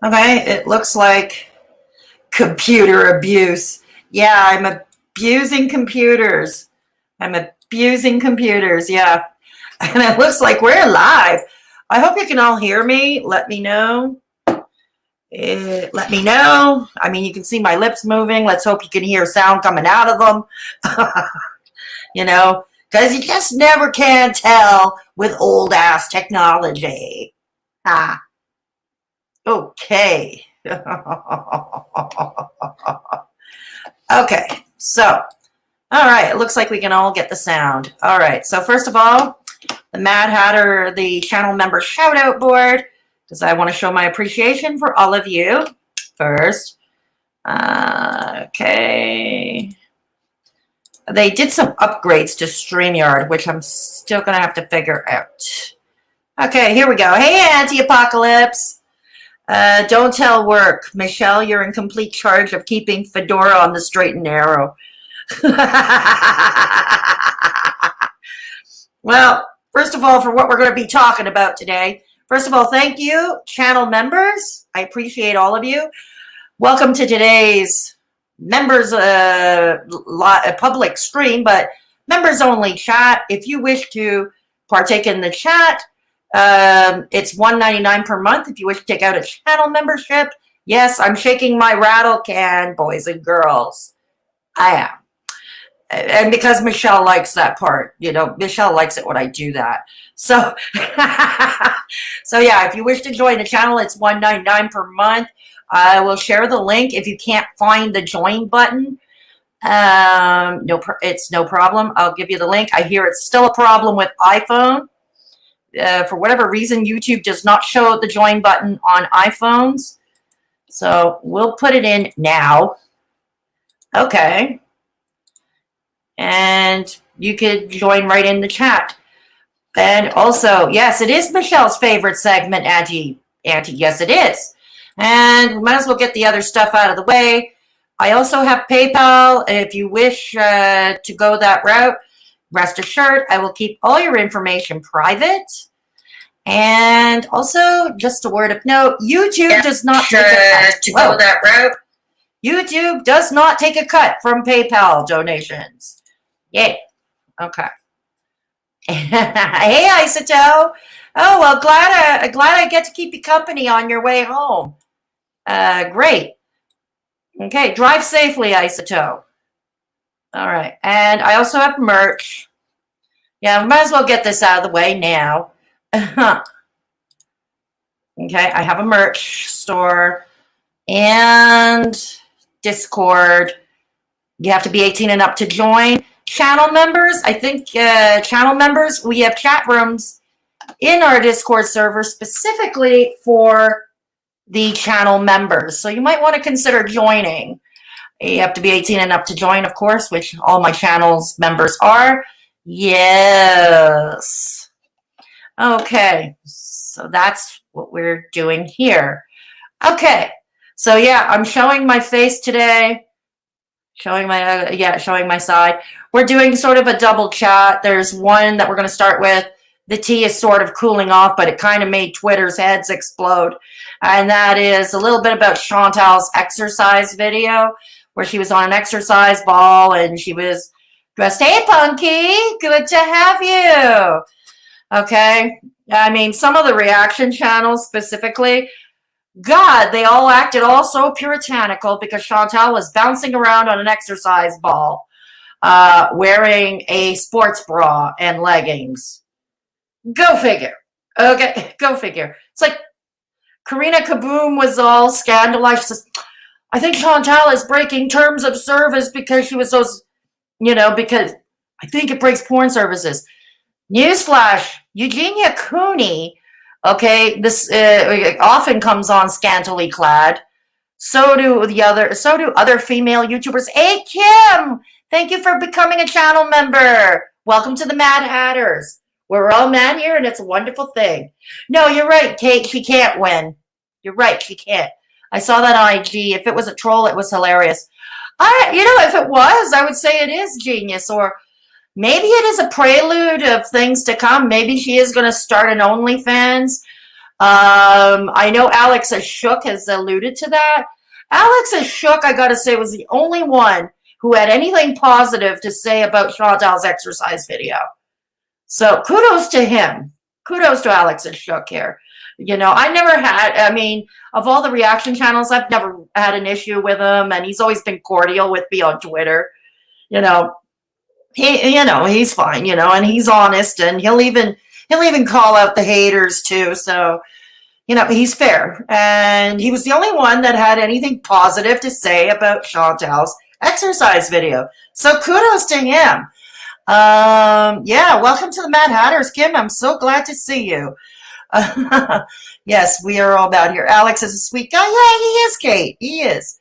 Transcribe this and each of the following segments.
Okay, it looks like computer abuse. Yeah, I'm abusing computers. I'm abusing computers, yeah. And it looks like we're live. I hope you can all hear me. Let me know. Let me know. I mean, you can see my lips moving. Let's hope you can hear sound coming out of them. You know, because you just never can tell with old ass technology. Ah, okay. Okay, so, all right, it looks like we can all get the sound. All right, so first of all, the Mad Hatter, the channel member shout out board, because I want to show my appreciation for all of you first. Okay. They did some upgrades to StreamYard, which I'm still going to have to figure out. Okay, here we go. Hey, Anti-Apocalypse. Don't tell work. Michelle, you're in complete charge of keeping Fedora on the straight and narrow. Well, first of all, for what we're going to be talking about today, first of all, thank you, channel members. I appreciate all of you. Welcome to today's members public stream, but members only chat. If you wish to partake in the chat, it's $1.99 per month. If you wish to take out a channel membership, yes, I'm shaking my rattle can, boys and girls. I am. And because Michelle likes that part, you know, Michelle likes it when I do that. So, so yeah, if you wish to join the channel, it's $1.99 per month. I will share the link if you can't find the join button. It's no problem. I'll give you the link. I hear it's still a problem with iPhone. For whatever reason, YouTube does not show the join button on iPhones. So we'll put it in now. Okay. And you could join right in the chat. And also, yes, it is Michelle's favorite segment, Auntie. Yes, it is. And we might as well get the other stuff out of the way. I also have PayPal. If you wish to go that route, rest assured, I will keep all your information private. And also, just a word of note, YouTube does not take a cut to go that route. YouTube does not take a cut from PayPal donations. Yay. Okay. Hey, Isoto. Oh, well, glad I get to keep you company on your way home. Great. Okay, drive safely, Isoto. All right, and I also have merch. Yeah, might as well get this out of the way now. Okay, I have a merch store and Discord. You have to be 18 and up to join. Channel members, I think channel members, we have chat rooms in our Discord server specifically for the channel members. So you might want to consider joining. You have to be 18 and up to join, of course, which all my channel's members are. Yes. Okay, so that's what we're doing here. Okay, so yeah, I'm showing my face today. Showing my side. We're doing sort of a double chat. There's one that we're going to start with. The tea is sort of cooling off, but it kind of made Twitter's heads explode. And that is a little bit about Chantal's exercise video, where she was on an exercise ball and she was dressed. Hey, Punky, good to have you. Okay. I mean, some of the reaction channels specifically, God, they all acted all so puritanical because Chantal was bouncing around on an exercise ball, wearing a sports bra and leggings. Go figure. Okay, go figure. It's like Karina Kaboom was all scandalized. She says, I think Chantal is breaking terms of service because she was so, because I think it breaks porn services. Newsflash, Eugenia Cooney, okay, this often comes on scantily clad. So do other female YouTubers. Hey, Kim, thank you for becoming a channel member. Welcome to the Mad Hatters. We're all mad here, and it's a wonderful thing. No, you're right, Kate. She can't win. You're right, she can't. I saw that on IG. If it was a troll, it was hilarious. If it was, I would say it is genius, or maybe it is a prelude of things to come. Maybe she is going to start an OnlyFans. I know Alex Shook has alluded to that. Alex Shook, I gotta say, was the only one who had anything positive to say about Chantal's exercise video. So kudos to him. Kudos to Alex Shook here. You know, I never had, I mean, of all the reaction channels, I've never had an issue with him, and he's always been cordial with me on Twitter. You know, he's fine, and he's honest, and he'll even call out the haters too. So, he's fair, and he was the only one that had anything positive to say about Chantal's exercise video. So kudos to him. Yeah, welcome to the Mad Hatters, Kim. I'm so glad to see you. Yes, we are all about here. Alex is a sweet guy. Yeah, he is, Kate. He is.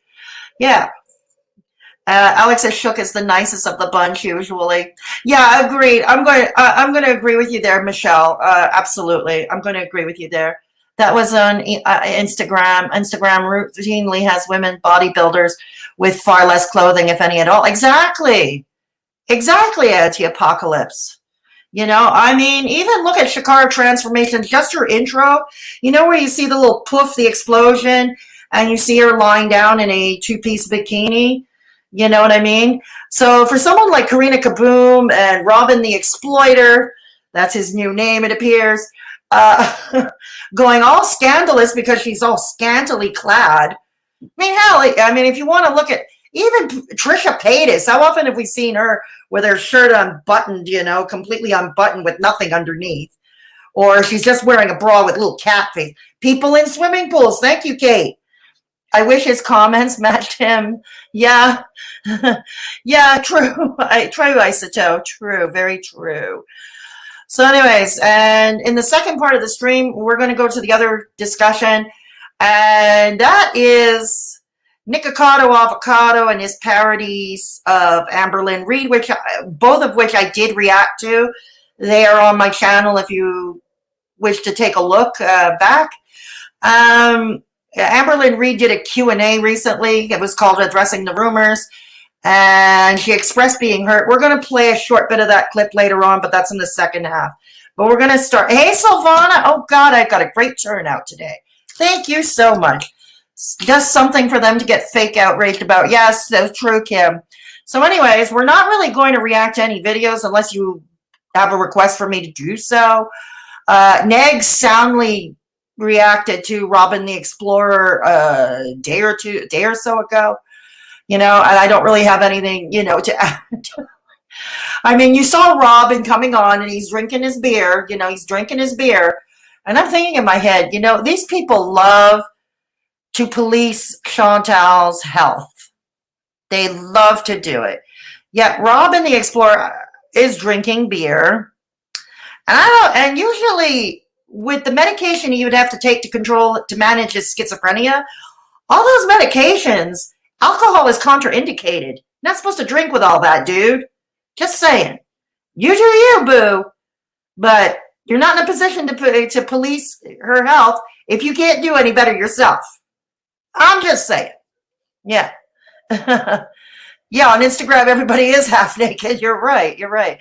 Yeah. Alex Shook is the nicest of the bunch usually. Yeah, agreed. I'm going to agree with you there, Michelle. Absolutely. I'm going to agree with you there. That was on Instagram. Instagram routinely has women bodybuilders with far less clothing, if any at all. Exactly. Exactly, Anti-Apocalypse. I mean, even look at Shakara Transformations, just her intro, where you see the little poof, the explosion, and you see her lying down in a two-piece bikini. You know what I mean? So for someone like Karina Kaboom and Robin the Exploiter, that's his new name, it appears, going all scandalous because she's all scantily clad. I mean, hell, if you want to look at even Trisha Paytas, how often have we seen her with her shirt unbuttoned, completely unbuttoned with nothing underneath? Or she's just wearing a bra with a little cat face. People in swimming pools. Thank you, Kate. I wish his comments matched him. Yeah. Yeah, true. True, Isoto. True. Very true. So anyways, and in the second part of the stream, we're going to go to the other discussion. And that is Nikocado Avocado and his parodies of Amberlynn Reid, both of which I did react to. They are on my channel if you wish to take a look back. Amberlynn Reid did a Q&A recently. It was called Addressing the Rumors, and she expressed being hurt. We're going to play a short bit of that clip later on, but that's in the second half. But we're going to start. Hey, Silvana. Oh, God, I got a great turnout today. Thank you so much. Just something for them to get fake outraged about. Yes, that's true, Kim. So anyways, we're not really going to react to any videos unless you have a request for me to do so. Neg soundly reacted to Robin the Explorer a day or so ago, and I don't really have anything, to add. I mean, you saw Robin coming on and he's drinking his beer, he's drinking his beer. And I'm thinking in my head, these people love to police Chantal's health. They love to do it. Yet Robin the Explorer is drinking beer. And usually with the medication you would have to take to manage his schizophrenia, all those medications, alcohol is contraindicated. You're not supposed to drink with all that, dude. Just saying. You do you, boo. But you're not in a position to police her health if you can't do any better yourself. I'm just saying. Yeah. Yeah, on Instagram, everybody is half naked. You're right. You're right.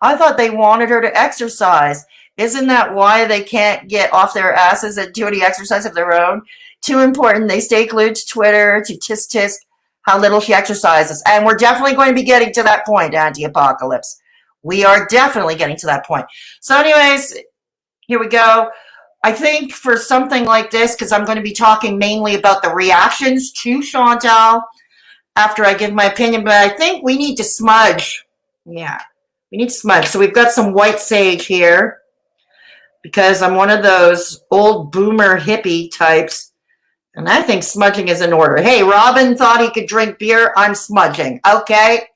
I thought they wanted her to exercise. Isn't that why they can't get off their asses and do any exercise of their own? Too important. They stay glued to Twitter to tisk how little she exercises. And we're definitely going to be getting to that point, Anti-Apocalypse. We are definitely getting to that point. So anyways, here we go. I think for something like this, because I'm going to be talking mainly about the reactions to Chantal after I give my opinion, but I think we need to smudge. Yeah, we need to smudge. So we've got some white sage here because I'm one of those old boomer hippie types, and I think smudging is in order. Hey, Robin thought he could drink beer. I'm smudging. Okay,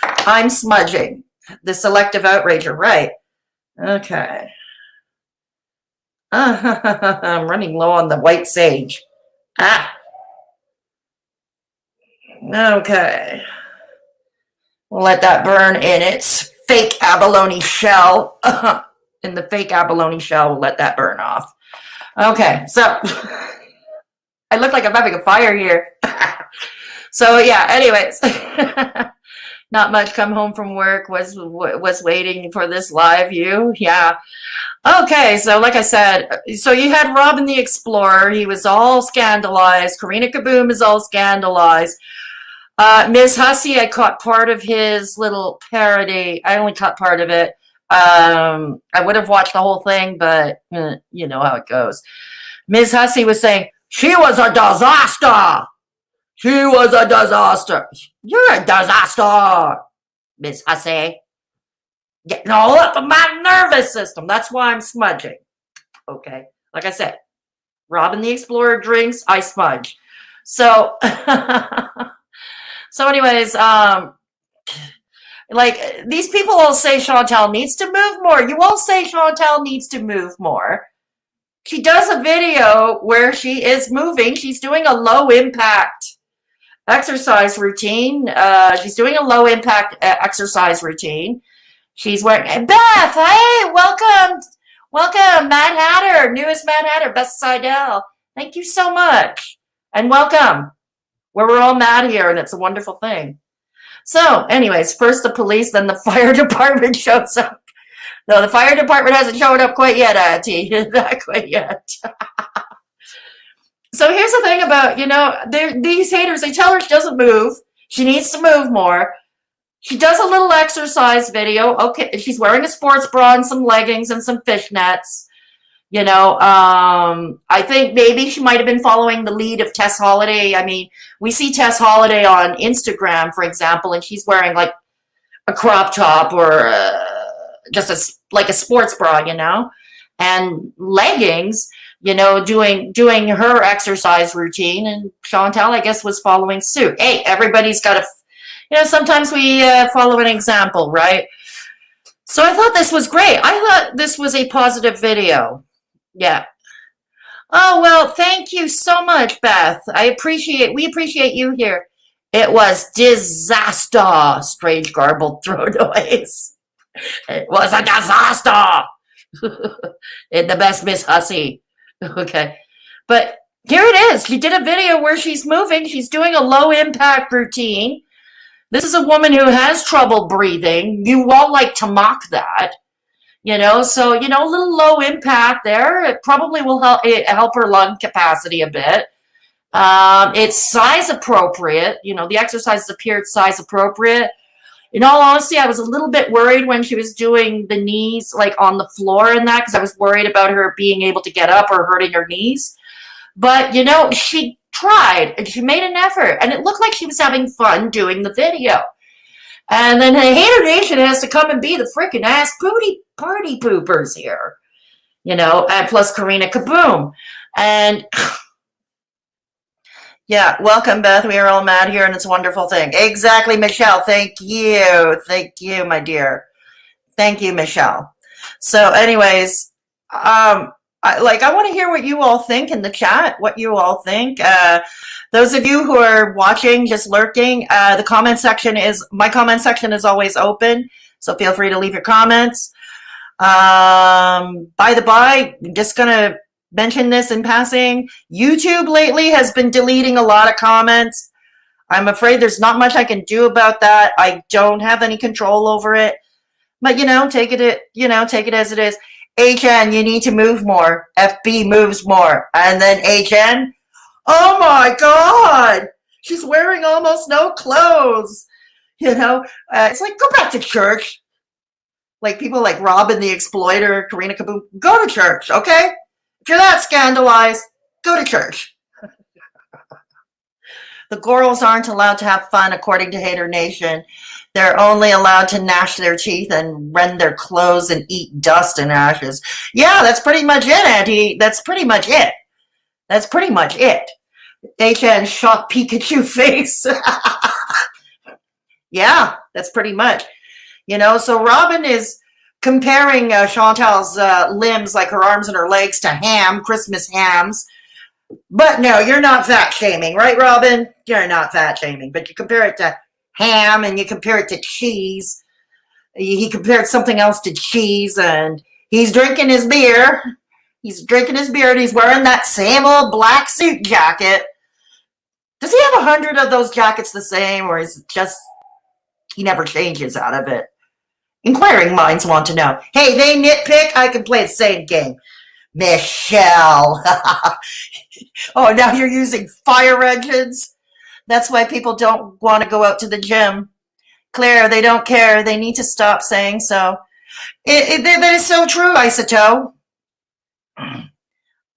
I'm smudging. The selective outrager, right? Okay. I'm running low on the white sage. Okay. We'll let that burn in its fake abalone shell. In the fake abalone shell, we'll let that burn off. Okay, so I look like I'm having a fire here. So yeah, anyways. Not much. Come home from work, was waiting for this live view. Yeah. Okay, so like I said, so you had Robin the Explorer. He was all scandalized. Karina Kaboom is all scandalized. Ms. Hussy, I caught part of his little parody. I only caught part of it. I would have watched the whole thing, but you know how it goes. Ms. Hussy was saying, she was a disaster. She was a disaster. You're a disaster, Miss Hussy. Getting all up in my nervous system. That's why I'm smudging. Okay. Like I said, Robin the Explorer drinks, I smudge. So, so anyways, like these people all say Chantal needs to move more. You all say Chantal needs to move more. She does a video where she is moving. She's doing a low impact exercise routine. She's doing a low impact exercise routine. She's wearing Beth. Hey, welcome, welcome, Mad Hatter, newest Mad Hatter, Beth Seidel. Thank you so much, and welcome. Where we're all mad here, and it's a wonderful thing. So, anyways, first the police, then the fire department shows up. No, the fire department hasn't shown up quite yet, T. Not quite yet. So here's the thing about, you know, these haters, they tell her she doesn't move. She needs to move more. She does a little exercise video. Okay, she's wearing a sports bra and some leggings and some fishnets. You know, I think maybe she might have been following the lead of Tess Holiday. I mean, we see Tess Holiday on Instagram, for example, and she's wearing like a crop top or just like a sports bra, you know, and leggings, you know, doing her exercise routine. And Chantal, I guess, was following suit. Hey, everybody's got to, you know, sometimes we follow an example, right? So I thought this was great. I thought this was a positive video. Yeah. Oh, well, thank you so much, Beth. We appreciate you here. It was disaster. Strange garbled throat noise. It was a disaster. In the best Miss Hussy. Okay. But here it is. She did a video where she's moving. She's doing a low impact routine. This is a woman who has trouble breathing. You all like to mock that. You know, so, you know, a little low impact there. It probably will help her lung capacity a bit. It's size appropriate. You know, the exercises appeared size appropriate. In all honesty, I was a little bit worried when she was doing the knees like on the floor and that, because I was worried about her being able to get up or hurting her knees. But, you know, she tried and she made an effort, and it looked like she was having fun doing the video. And then the Hater Nation has to come and be the freaking ass party poopers here, you know, and plus Karina Kaboom. And yeah, welcome, Beth. We are all mad here, and it's a wonderful thing. Exactly, Michelle. Thank you. Thank you, my dear. Thank you, Michelle. So anyways, I want to hear what you all think in the chat, what you all think. Those of you who are watching, just lurking, my comment section is always open, so feel free to leave your comments. By the by, I'm just going to mention this in passing. YouTube lately has been deleting a lot of comments. I'm afraid there's not much I can do about that. I don't have any control over it. But, you know, take it as it is. HN, you need to move more. FB moves more. And then HN, oh my God, she's wearing almost no clothes. You know, it's like, go back to church. Like people like Robin the Exploiter, Karina Kaboom, go to church, okay? If you're that scandalized, go to church. The girls aren't allowed to have fun, according to Hater Nation. They're only allowed to gnash their teeth and rend their clothes and eat dust and ashes. Yeah, that's pretty much it, Auntie. That's pretty much it. That's pretty much it. HN shocked Pikachu face. Yeah, that's pretty much. You know, so Robin is comparing Chantal's limbs, like her arms and her legs, to ham, Christmas hams. But no, you're not fat shaming, right, Robin? You're not fat shaming, but you compare it to ham and you compare it to cheese. He compared something else to cheese, and he's drinking his beer. He's drinking his beer, and he's wearing that same old black suit jacket. Does he have 100 of those jackets the same, or is it just he never changes out of it? Inquiring minds want to know. Hey, they nitpick. I can play the same game. Michelle. Oh, now you're using fire engines? That's why people don't want to go out to the gym. Claire, they don't care. They need to stop saying so. That is so true, Isoto.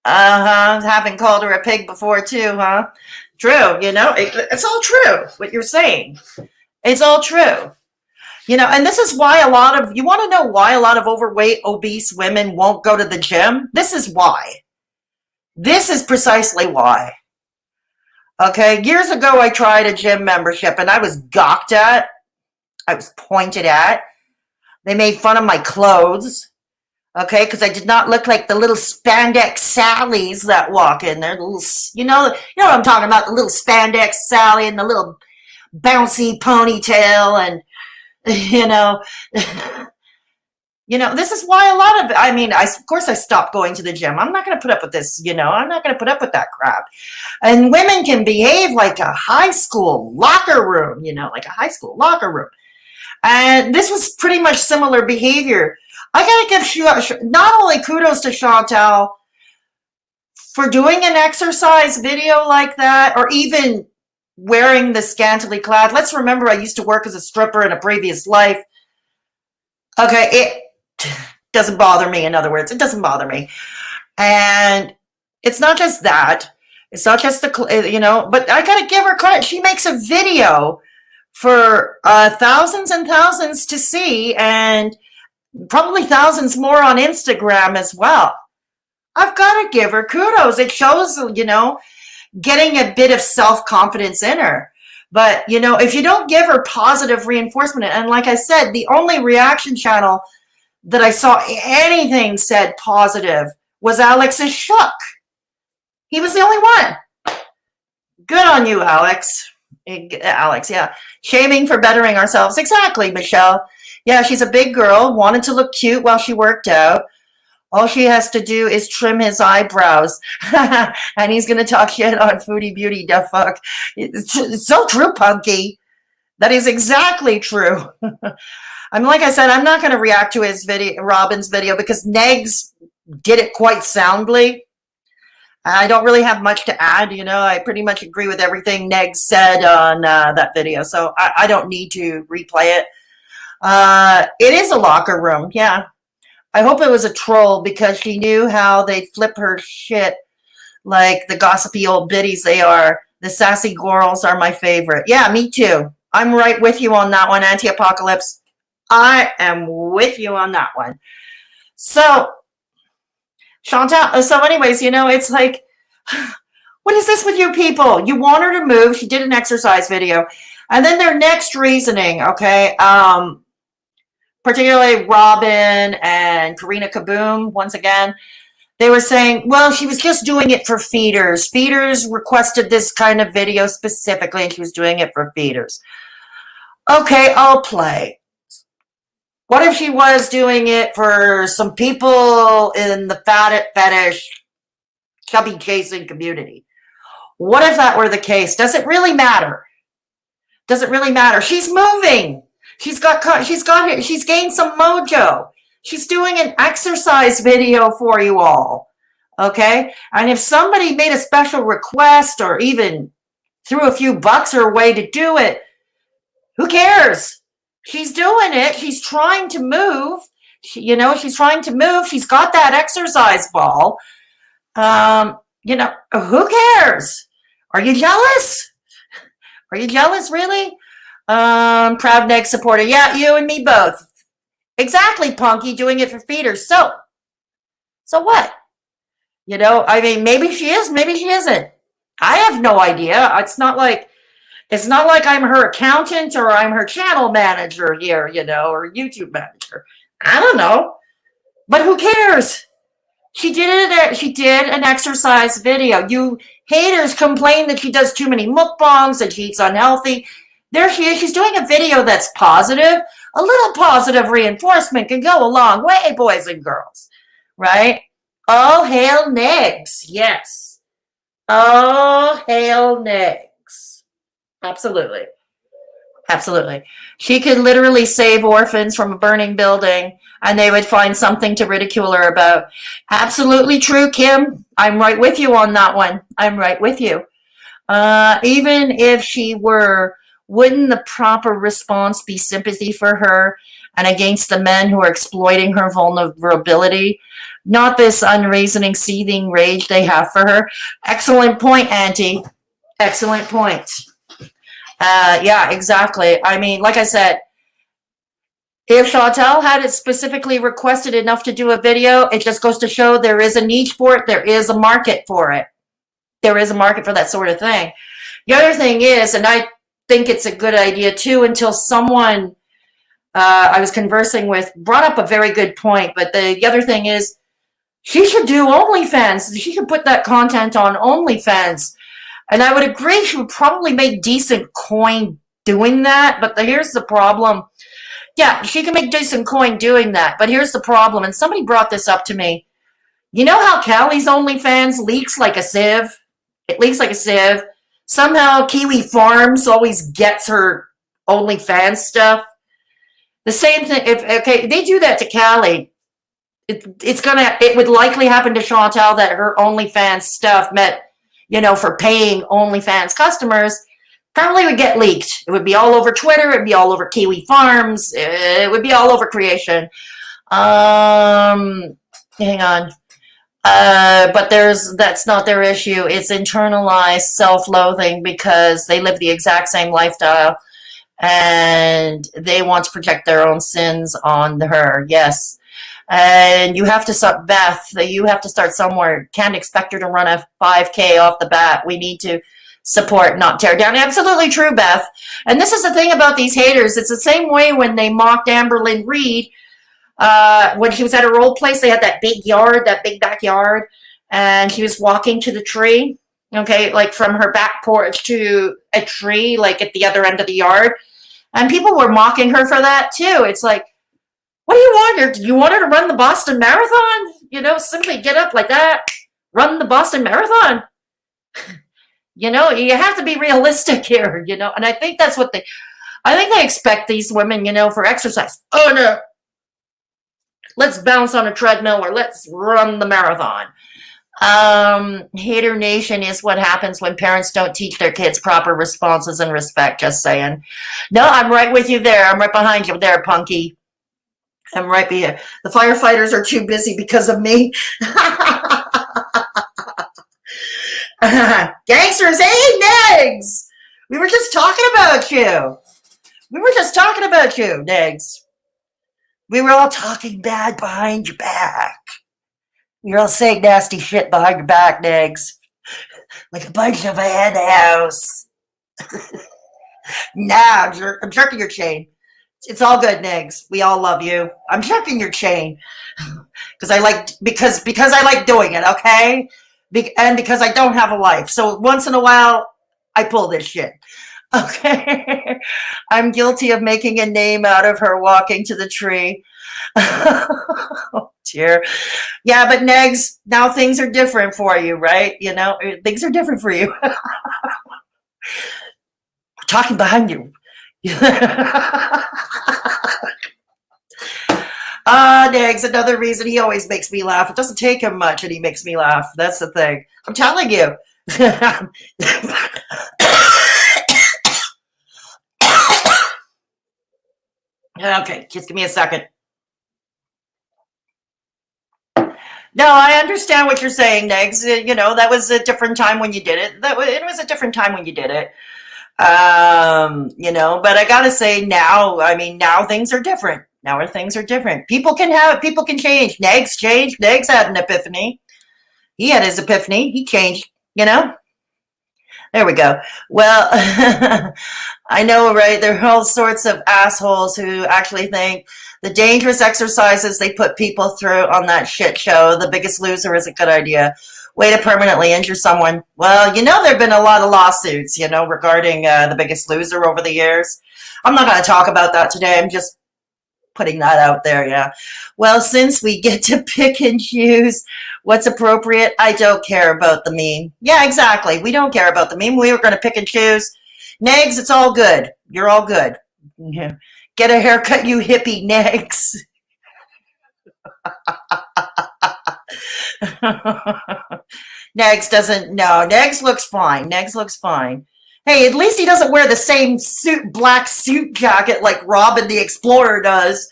Having called her a pig before too, huh? True, it's all true, what you're saying. It's all true. And this is why you want to know why a lot of overweight, obese women won't go to the gym? This is why. This is precisely why. Okay, years ago I tried a gym membership and I was gawked at. I was pointed at. They made fun of my clothes. Okay, because I did not look like the little spandex Sallies that walk in there. The little, you know what I'm talking about? The little spandex Sally and the little bouncy ponytail, and this is why a lot of. Of course, I stopped going to the gym. I'm not going to put up with this. I'm not going to put up with that crap. And women can behave like a high school locker room. Like a high school locker room. And this was pretty much similar behavior. I gotta give not only kudos to Chantal for doing an exercise video like that, or even wearing the scantily clad. Let's remember, I used to work as a stripper in a previous life. Okay, it doesn't bother me. In other words, it doesn't bother me. And it's not just that. It's not just but I gotta give her credit. She makes a video for thousands and thousands to see, and probably thousands more on Instagram as well. I've got to give her kudos. It shows, getting a bit of self-confidence in her. But, if you don't give her positive reinforcement, and like I said, the only reaction channel that I saw anything said positive was Alex's Shook. He was the only one. Good on you, Alex. Alex, yeah. Shaming for bettering ourselves. Exactly, Michelle. Yeah, she's a big girl, wanted to look cute while she worked out. All she has to do is trim his eyebrows. And he's going to talk shit on Foodie Beauty, the fuck. It's so true, Punky. That is exactly true. Like I said, I'm not going to react to his video, Robin's video, because Negs did it quite soundly. I don't really have much to add. I pretty much agree with everything Negs said on that video. So I don't need to replay it. It is a locker room, yeah. I hope it was a troll, because she knew how they flip her shit like the gossipy old biddies they are. The sassy girls are my favorite. Yeah, me too. I'm right with you on that one, Anti-Apocalypse. I am with you on that one. So, Chantal, so anyways, it's like, what is this with you people? You want her to move. She did an exercise video. And then their next reasoning, okay, particularly Robin and Karina Kaboom, once again, they were saying, well, she was just doing it for feeders. Feeders requested this kind of video specifically, and she was doing it for feeders. Okay, I'll play. What if she was doing it for some people in the fetish, chubby chasing community? What if that were the case? Does it really matter? Does it really matter? She's moving. She's gained some mojo. She's doing an exercise video for you all. Okay? And if somebody made a special request or even threw a few bucks her way to do it, who cares? She's doing it. She's trying to move. She's trying to move. She's got that exercise ball. Who cares? Are you jealous? Are you jealous, really? Proud Neg supporter. Yeah, you and me both. Exactly, Punky, doing it for feeders. So what? Maybe she is, maybe she isn't. I have no idea. It's not like I'm her accountant or I'm her channel manager here, or YouTube manager. I don't know. But who cares? She did an exercise video. You haters complain that she does too many mukbangs, that she eats unhealthy. There she is. She's doing a video that's positive. A little positive reinforcement can go a long way, boys and girls. Right? All hail Negs. Yes. All hail Negs. Absolutely. Absolutely. She could literally save orphans from a burning building and they would find something to ridicule her about. Absolutely true, Kim. I'm right with you on that one. I'm right with you. Even if she were, wouldn't the proper response be sympathy for her and against the men who are exploiting her vulnerability? Not this unreasoning, seething rage they have for her. Excellent point, Auntie. Excellent point. Yeah, exactly. I mean, like I said, if Chantal had it specifically requested enough to do a video, it just goes to show there is a niche for it. There is a market for it. There is a market for that sort of thing. The other thing is, and I think it's a good idea too, until someone I was conversing with brought up a very good point, but the other thing is, she should do OnlyFans. She should put that content on OnlyFans. And I would agree she would probably make decent coin doing that, but here's the problem. Yeah, she can make decent coin doing that, but here's the problem, and somebody brought this up to me. You know how Callie's OnlyFans leaks like a sieve? It leaks like a sieve. Somehow Kiwi Farms always gets her OnlyFans stuff. The same thing, if they do that to Callie, it would likely happen to Chantal that her OnlyFans stuff met, for paying OnlyFans customers, probably would get leaked. It would be all over Twitter. It would be all over Kiwi Farms. It would be all over creation. Hang on. But that's not their issue. It's internalized self-loathing because they live the exact same lifestyle and they want to project their own sins on her. Yes. And you have to start, Beth, you have to start somewhere. Can't expect her to run a 5K off the bat. We need to support, not tear down. Absolutely true, Beth. And this is the thing about these haters. It's the same way when they mocked Amberlynn Reid. When she was at her old place, they had that big yard, that big backyard, and she was walking to the tree, okay, like from her back porch to a tree, like at the other end of the yard. And people were mocking her for that too. It's like, what do you want her? Do you want her to run the Boston Marathon? Simply get up like that, run the Boston Marathon. You have to be realistic here, and I think that's what I think they expect these women, for exercise. Oh no, let's bounce on a treadmill or let's run the marathon. Hater nation is what happens when parents don't teach their kids proper responses and respect, just saying. No, I'm right with you there. I'm right behind you there, Punky. I'm right here. The firefighters are too busy because of me. Gangsters, hey, Negs! We were just talking about you. Negs. We were all talking bad behind your back. We were all saying nasty shit behind your back, Negs. Like a bunch of a house. Nah, I'm jerking your chain. It's all good, Negs. We all love you. I'm jerking your chain because I like doing it, okay? And because I don't have a life. So once in a while, I pull this shit. Okay. I'm guilty of making a name out of her walking to the tree. Oh, dear. Yeah, but Negs, now things are different for you, right? Things are different for you. We're talking behind you. Negs, another reason he always makes me laugh. It doesn't take him much and he makes me laugh. That's the thing. I'm telling you. Okay, just give me a second. No, I understand what you're saying, Negs. That was a different time when you did it. It was a different time when you did it. But I gotta say now things are different. Now things are different. People can change. Negs changed. Negs had an epiphany. He had his epiphany. He changed, There we go. Well, I know, right? There are all sorts of assholes who actually think the dangerous exercises they put people through on that shit show, The Biggest Loser, is a good idea. Way to permanently injure someone. Well, there have been a lot of lawsuits, regarding The Biggest Loser over the years. I'm not going to talk about that today. I'm just putting that out there, yeah. Well, since we get to pick and choose what's appropriate, I don't care about the meme. Yeah, exactly. We don't care about the meme. We were going to pick and choose. Negs, it's all good. You're all good. Yeah. Get a haircut, you hippie, Negs. Negs doesn't, no, Negs looks fine. Negs looks fine. Hey, at least he doesn't wear the same black suit jacket like Robin the Explorer does.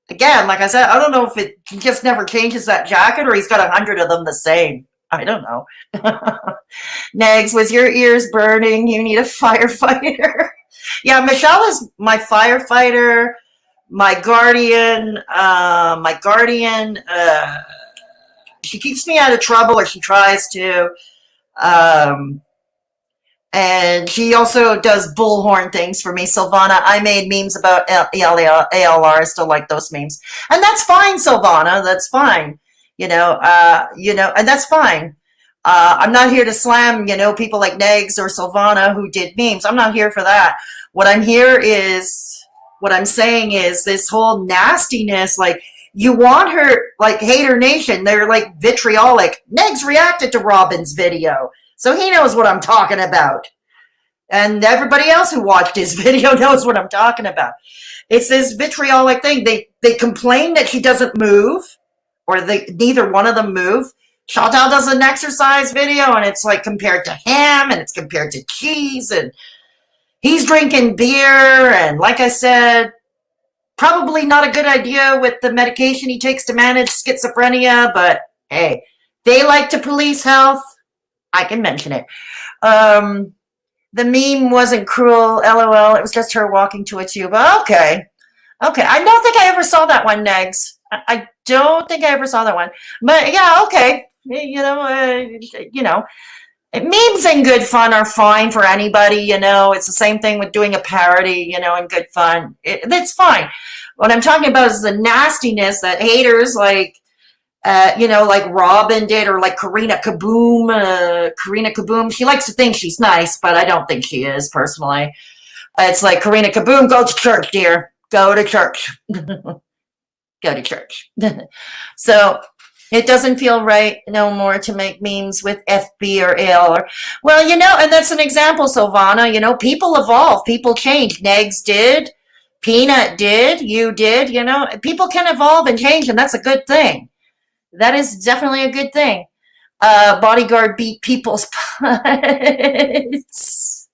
Again, like I said, I don't know if he just never changes that jacket or he's got 100 of them the same. I don't know. Negs, was your ears burning? You need a firefighter. Yeah, Michelle is my firefighter, my guardian, she keeps me out of trouble, or she tries to. And she also does bullhorn things for me. Silvana, I made memes about ALR. I still like those memes. And that's fine, Silvana. That's fine. And that's fine. I'm not here to slam, people like Negs or Silvana who did memes. I'm not here for that. What I'm saying is this whole nastiness, like, you want her, like, Hater Nation, they're like vitriolic. Negs reacted to Robin's video, so he knows what I'm talking about. And everybody else who watched his video knows what I'm talking about. It's this vitriolic thing. They complain that she doesn't move, or neither one of them move. Chantal does an exercise video, and it's like compared to ham, and it's compared to cheese, and he's drinking beer, and like I said, probably not a good idea with the medication he takes to manage schizophrenia, but hey, they like to police health. I can mention it. The meme wasn't cruel, LOL. It was just her walking to a tube. Okay. I don't think I ever saw that one, Negs. I don't think I ever saw that one. But yeah, okay. Memes and good fun are fine for anybody, It's the same thing with doing a parody, and good fun. That's fine. What I'm talking about is the nastiness that haters like Robin did, or like Karina Kaboom. Karina Kaboom, she likes to think she's nice, but I don't think she is, personally. It's like, Karina Kaboom, go to church, dear. Go to church. Go to church. So it doesn't feel right no more to make memes with FB or AL. Well, and that's an example, Silvana. People evolve. People change. Negs did. Peanut did. You did. People can evolve and change, and that's a good thing. That is definitely a good thing. Bodyguard beat people's butts.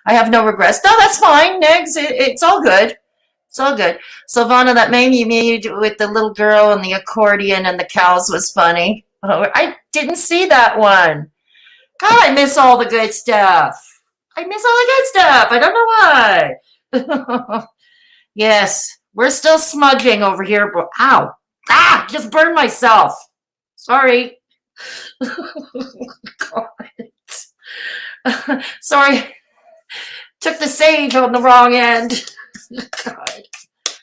I have no regrets. No, that's fine, Negs. It's all good. It's all good. Silvana, that meme you made with the little girl and the accordion and the cows was funny. Oh, I didn't see that one. God, I miss all the good stuff. I don't know why. Yes, we're still smudging over here, but ow. Just burned myself. Sorry. God. Sorry. Took the sage on the wrong end. God.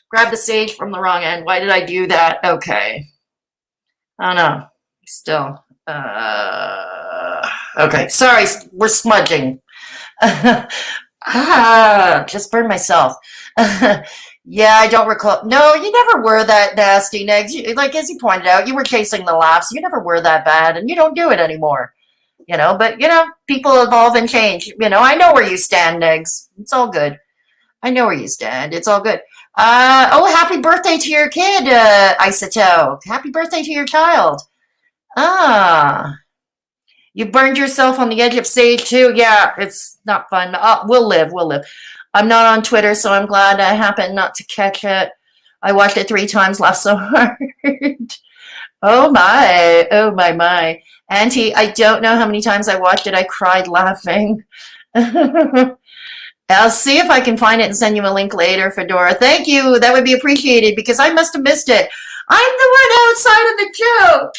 Grabbed the sage from the wrong end. Why did I do that? Okay. I don't know. Still. Okay. Sorry. We're smudging. Just burned myself. Yeah, I don't recall. No, you never were that nasty, Negs. Like, as you pointed out, you were chasing the laughs. You never were that bad, and you don't do it anymore. But, people evolve and change. I know where you stand, Negs. It's all good. I know where you stand. It's all good. Happy birthday to your kid, Isato. Happy birthday to your child. You burned yourself on the edge of sage, too. Yeah, it's not fun. We'll live. I'm not on Twitter, so I'm glad I happened not to catch it. I watched it 3 times, laughed so hard. Oh my. Auntie, I don't know how many times I watched it. I cried laughing. I'll see if I can find it and send you a link later, Fedora. Thank you. That would be appreciated, because I must have missed it. I'm the one outside of the joke.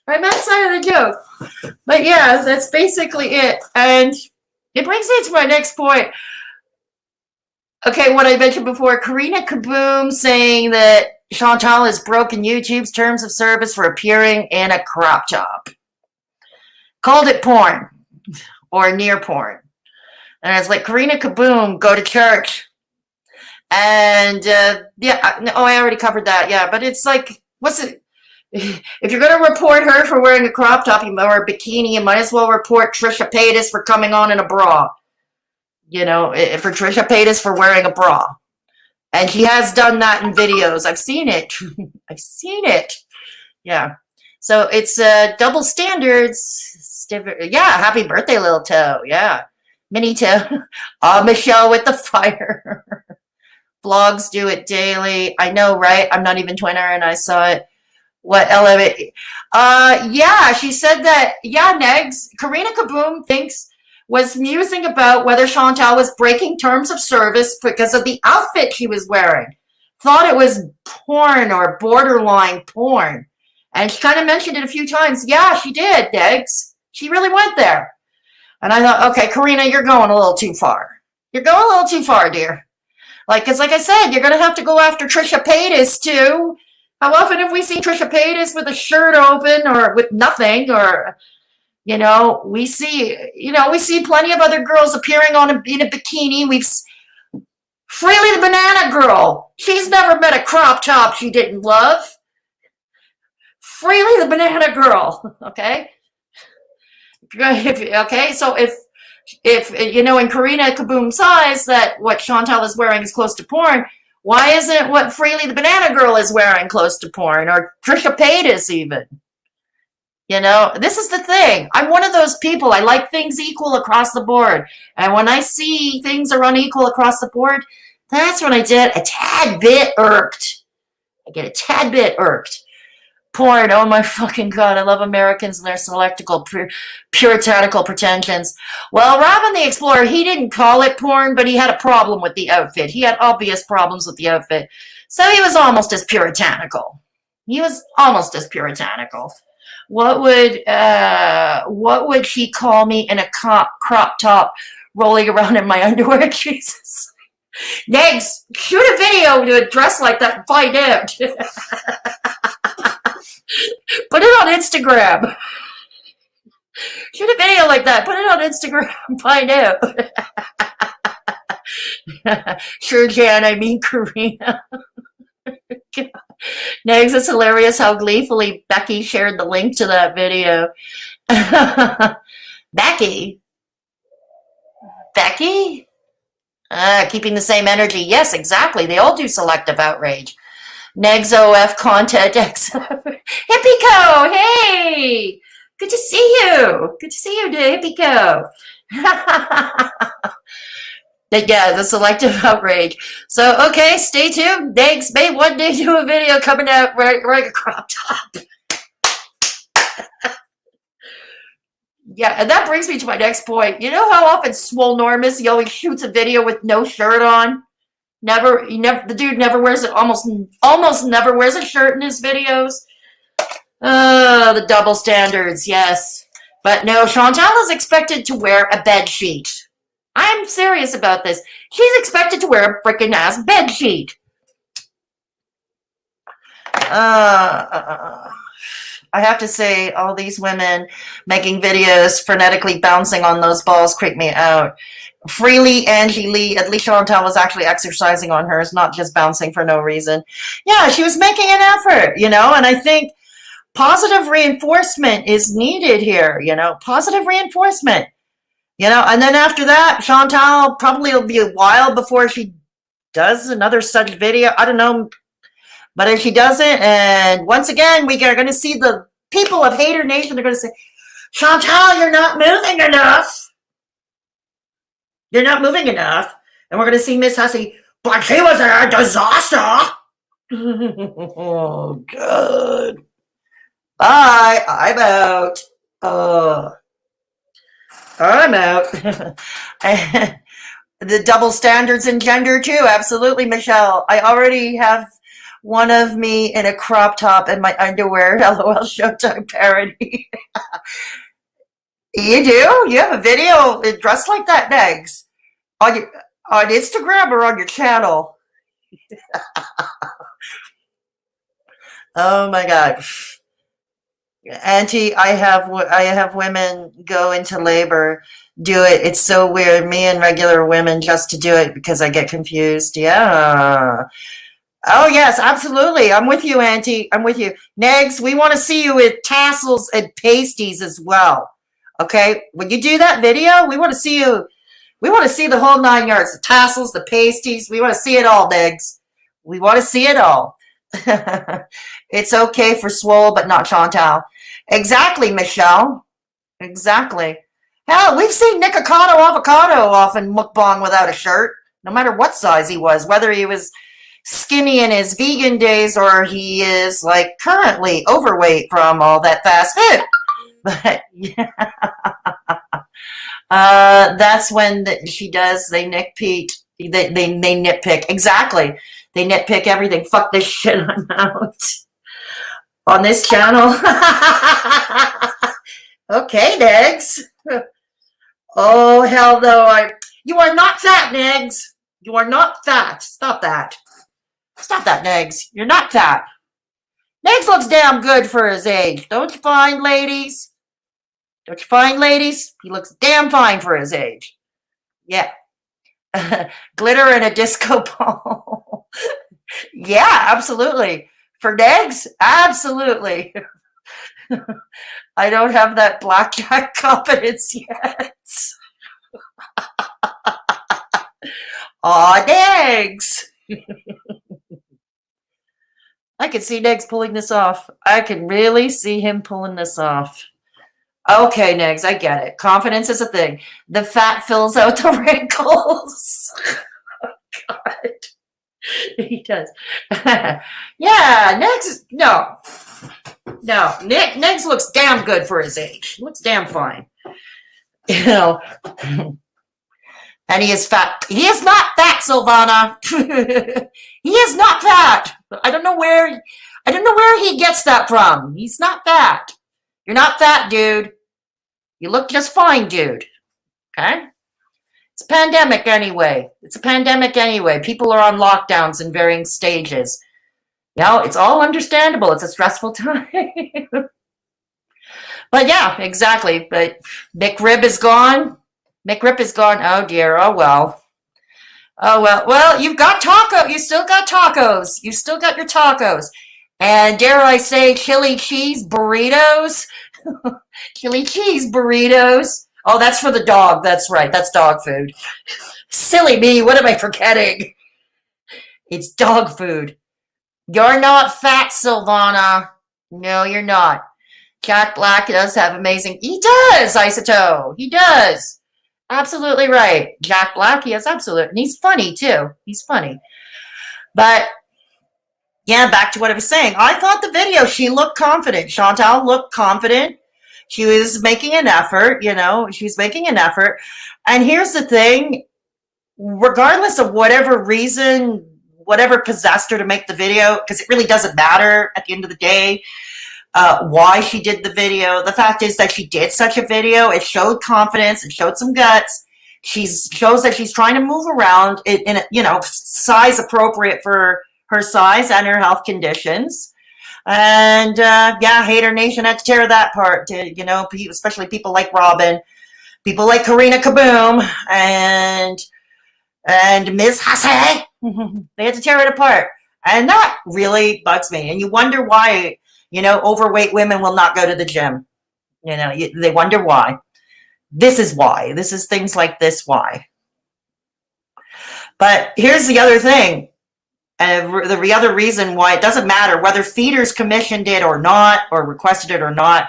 I'm outside of the joke. But yeah, that's basically it. And it brings me to my next point. Okay, what I mentioned before, Karina Kaboom saying that Chantal has broken YouTube's terms of service for appearing in a crop top. Called it porn, or near porn. And it's like, Karina Kaboom, go to church. And I already covered that, yeah. But it's like, what's it? if you're going to report her for wearing a crop top or a bikini, you might as well report Trisha Paytas for coming on in a bra. You know, for Trisha Paytas for wearing a bra. And she has done that in videos. I've seen it. I've seen it. Yeah. So it's double standards. Yeah, happy birthday, little toe. Yeah. Mini toe. Michelle with the fire. Vlogs do it daily. I know, right? I'm not even Twitter and I saw it. What elevate? Yeah, she said that, yeah, Negs, Karina Kaboom was musing about whether Chantal was breaking terms of service because of the outfit she was wearing. Thought it was porn or borderline porn. And she kind of mentioned it a few times. Yeah, she did, Negs. She really went there. And I thought, okay, Karina, you're going a little too far. You're going a little too far, dear. Because like I said, you're going to have to go after Trisha Paytas, too. How often have we seen Trisha Paytas with a shirt open or with nothing? Or, you know, we see plenty of other girls appearing in a bikini. Freely the Banana Girl. She's never met a crop top she didn't love. Freely the Banana Girl. Okay? Okay, so if you know, in Karina Kaboom's eyes that what Chantal is wearing is close to porn, why isn't what Freely the Banana Girl is wearing close to porn, or Trisha Paytas even? You know, this is the thing. I'm one of those people. I like things equal across the board. And when I see things are unequal across the board, that's when I get a tad bit irked. I get a tad bit irked. Porn, oh my fucking God, I love Americans and their selectical, puritanical pretensions. Well, Robin the Explorer, he didn't call it porn, but he had a problem with the outfit. He had obvious problems with the outfit. So he was almost as puritanical. What would she call me in a crop top rolling around in my underwear? Jesus. Next, shoot a video to dress like that and find out. Put it on Instagram. Shoot a video like that. Put it on Instagram and find out. Sure, Jan, I mean Karina. Next, it's hilarious how gleefully Becky shared the link to that video. Becky? Keeping the same energy. Yes, exactly. They all do selective outrage. Negs OF content Hippico, hey! Good to see you. Good to see you, Hippico. Yeah, the selective outrage. So, okay, stay tuned. Negs may one day do a video coming out wearing a crop top. Yeah, and that brings me to my next point. You know how often Swolenormous, he always shoots a video with no shirt on? The dude never wears it, almost never wears a shirt in his videos. The double standards, yes. But no, Chantal is expected to wear a bed sheet. I'm serious about this. She's expected to wear a freaking ass bed sheet. I have to say, all these women making videos frenetically bouncing on those balls creep me out. Freely Angie Lee, at least Chantal was actually exercising on hers, not just bouncing for no reason. Yeah, she was making an effort, you know, and I think positive reinforcement is needed here, you know, positive reinforcement, you know, and then after that, Chantal probably will be a while before she does another such video. I don't know, but if she doesn't, and once again, we are going to see the people of Hater Nation, they're going to say, Chantal, you're not moving enough. You're not moving enough. And we're going to see Miss Hussy, but she was a disaster. Oh, God. Bye. I'm out. I'm out. The double standards in gender, too. Absolutely, Michelle. I already have one of me in a crop top and my underwear. LOL Showtime parody. You do? You have a video dressed like that, Negs? On Instagram or on your channel? Oh my God. Auntie, I have women go into labor, do it. It's so weird. Me and regular women just to do it because I get confused. Yeah. Oh yes, absolutely. I'm with you, Auntie. I'm with you. Negs, we want to see you with tassels and pasties as well. Okay? When you do that video, we want to see you. We want to see the whole 9 yards. The tassels, the pasties. We want to see it all, Negs. We want to see it all. It's okay for swole, but not Chantal. Exactly, Michelle. Exactly. Hell, we've seen Nikocado Avocado often mukbang without a shirt, no matter what size he was, whether he was skinny in his vegan days or he is like currently overweight from all that fast food. But yeah, that's when she does. They nitpick. They nitpick exactly. They nitpick everything. Fuck this shit. I'm out on this channel. Okay, Negs. Oh hell no! You are not fat, Negs. You are not fat. Stop that. Stop that, Negs. You're not fat. Negs looks damn good for his age. Don't you find, ladies? Don't you find, ladies? He looks damn fine for his age. Yeah. Glitter and a disco ball. Yeah, absolutely. For Negs, absolutely. I don't have that blackjack confidence yet. Aw, Negs. I can see Negs pulling this off. I can really see him pulling this off. Okay, Negs, I get it. Confidence is a thing. The fat fills out the wrinkles. Oh, God. He does. Yeah, Negs, no. No, Negs looks damn good for his age. He looks damn fine. You know. And he is fat. He is not fat, Silvana. He is not fat. I don't know where he gets that from. He's not fat. You're not fat, dude. You look just fine, dude. Okay? It's a pandemic anyway. It's a pandemic anyway. People are on lockdowns in varying stages. You know, it's all understandable. It's a stressful time. But yeah, exactly. But McRib is gone. McRib is gone. Oh dear. Oh well. Oh well. Well, you've got taco. You still got tacos. You still got your tacos. And dare I say, chili cheese burritos? Chili cheese burritos. Oh, that's for the dog. That's right. That's dog food. Silly me. What am I forgetting? It's dog food. You're not fat, Silvana. No, you're not. Jack Black does have amazing. He does, Isoto. He does. Absolutely right. Jack Black, he has absolute. And he's funny, too. He's funny. But, yeah, back to what I was saying. I thought the video, she looked confident. Chantal looked confident. She was making an effort, you know. She was making an effort. And here's the thing. Regardless of whatever reason, whatever possessed her to make the video, because it really doesn't matter at the end of the day why she did the video. The fact is that she did such a video. It showed confidence. It showed some guts. She shows that she's trying to move around in a, you know, size appropriate for her size and her health conditions. And yeah, Hater Nation had to tear that part. You know, especially people like Robin, people like Karina Kaboom, and Ms. Hussy. They had to tear it apart. And that really bugs me. And you wonder why, you know, overweight women will not go to the gym. You know, they wonder why. This is why. This is things like this why. But here's the other thing. The other reason why it doesn't matter whether feeders commissioned it or not, or requested it or not.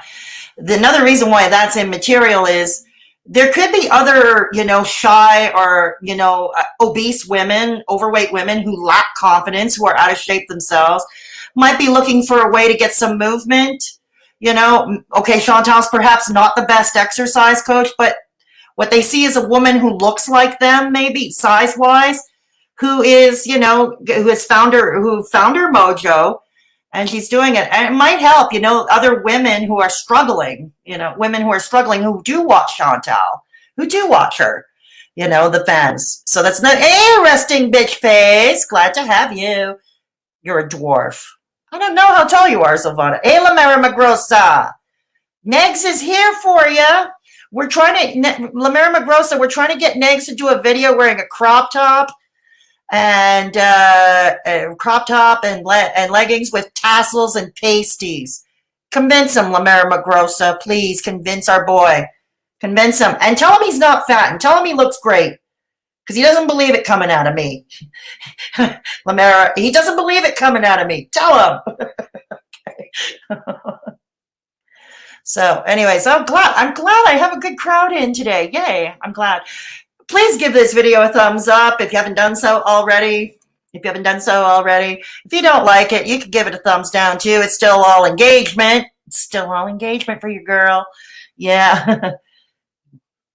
Another reason why that's immaterial is there could be other, you know, shy or, you know, obese women, overweight women who lack confidence, who are out of shape themselves, might be looking for a way to get some movement. You know, okay, Chantal's perhaps not the best exercise coach, but what they see is a woman who looks like them, maybe size-wise, who is, you know, who found her mojo, and she's doing it. And it might help, you know, other women who are struggling, you know, women who are struggling who do watch Chantal, who do watch her, you know, the fans. So that's not, hey, resting bitch face. Glad to have you. You're a dwarf. I don't know how tall you are, Silvana. Hey, Lamera Magrosa. Negs is here for you. We're trying to, Lamera Magrosa, we're trying to get Negs to do a video wearing a crop top. and crop top and leggings with tassels and pasties. Convince him, Lamera Magrosa. Please convince our boy. Convince him. And tell him he's not fat. And tell him he looks great. Because he doesn't believe it coming out of me. Lamera, he doesn't believe it coming out of me. Tell him. So anyways, I'm glad I have a good crowd in today. Yay, I'm glad. Please give this video a thumbs up if you haven't done so already. If you don't like it, you can give it a thumbs down too. It's still all engagement. It's still all engagement for your girl. Yeah.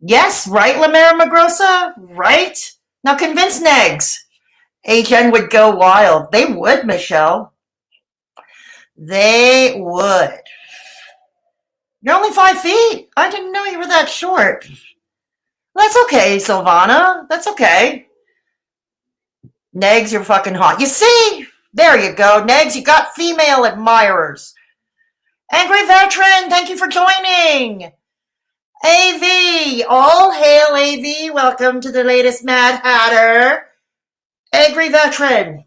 Yes, right, Lamera Magrosa? Right? Now convince Negs. HN would go wild. They would, Michelle. They would. You're only 5 feet. I didn't know you were that short. That's okay, Silvana. That's okay. Negs, you're fucking hot. You see? There you go. Negs, you got female admirers. Angry Veteran, thank you for joining. AV, all hail AV. Welcome to the latest Mad Hatter. Angry Veteran.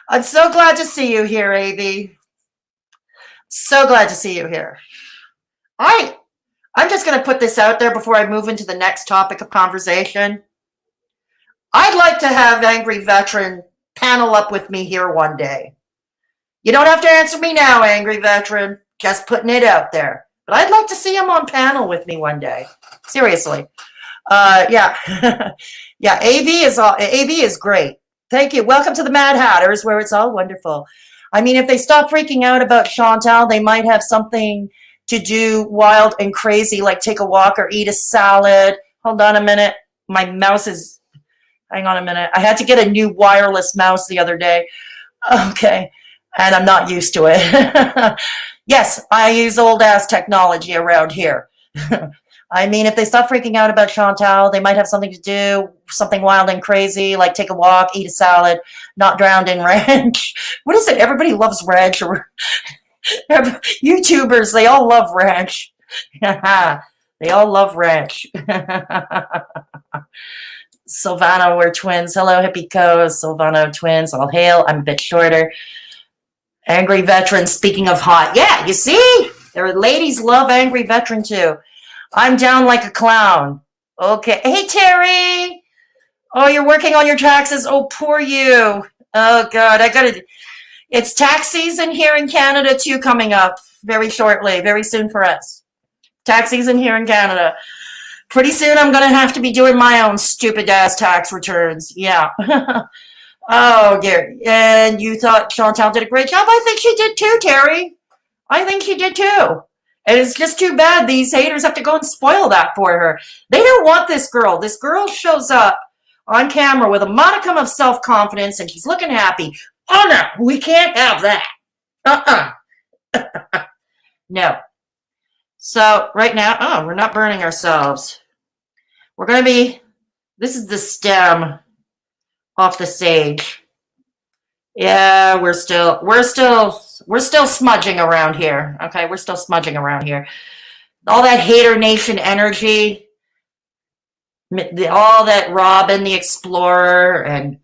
I'm so glad to see you here, AV. So glad to see you here. I'm just going to put this out there before I move into the next topic of conversation. I'd like to have Angry Veteran panel up with me here one day. You don't have to answer me now, Angry Veteran. Just putting it out there. But I'd like to see him on panel with me one day. Seriously. Yeah. Yeah, AV is great. Thank you. Welcome to the Mad Hatters, where it's all wonderful. I mean, if they stop freaking out about Chantal, they might have something to do wild and crazy, like take a walk or eat a salad. Hold on a minute. My mouse is... Hang on a minute. I had to get a new wireless mouse the other day. Okay. And I'm not used to it. Yes, I use old-ass technology around here. I mean, if they stop freaking out about Chantal, they might have something to do, something wild and crazy, like take a walk, eat a salad, not drowned in ranch. What is it? Everybody loves ranch. Or YouTubers, they all love ranch. They all love ranch. Silvano, we're twins. Hello, Hippie Co. Silvano, twins. All hail. I'm a bit shorter. Angry Veteran, speaking of hot. Yeah, you see? Ladies love Angry Veteran too. I'm down like a clown. Okay. Hey, Terry. Oh, you're working on your taxes. Oh, poor you. Oh, God. It's tax season here in Canada too coming up very shortly, very soon for us. Tax season here in Canada. Pretty soon I'm going to have to be doing my own stupid-ass tax returns. Yeah. Oh, dear. And you thought Chantal did a great job? I think she did too, Terry. I think she did too. And it's just too bad these haters have to go and spoil that for her. They don't want this girl. This girl shows up on camera with a modicum of self-confidence and she's looking happy. Oh, no, we can't have that. No. So right now, we're not burning ourselves. We're going to be, this is the stem off the sage. Yeah, we're still smudging around here. Okay, we're still smudging around here. All that hater nation energy, all that Robin the Explorer and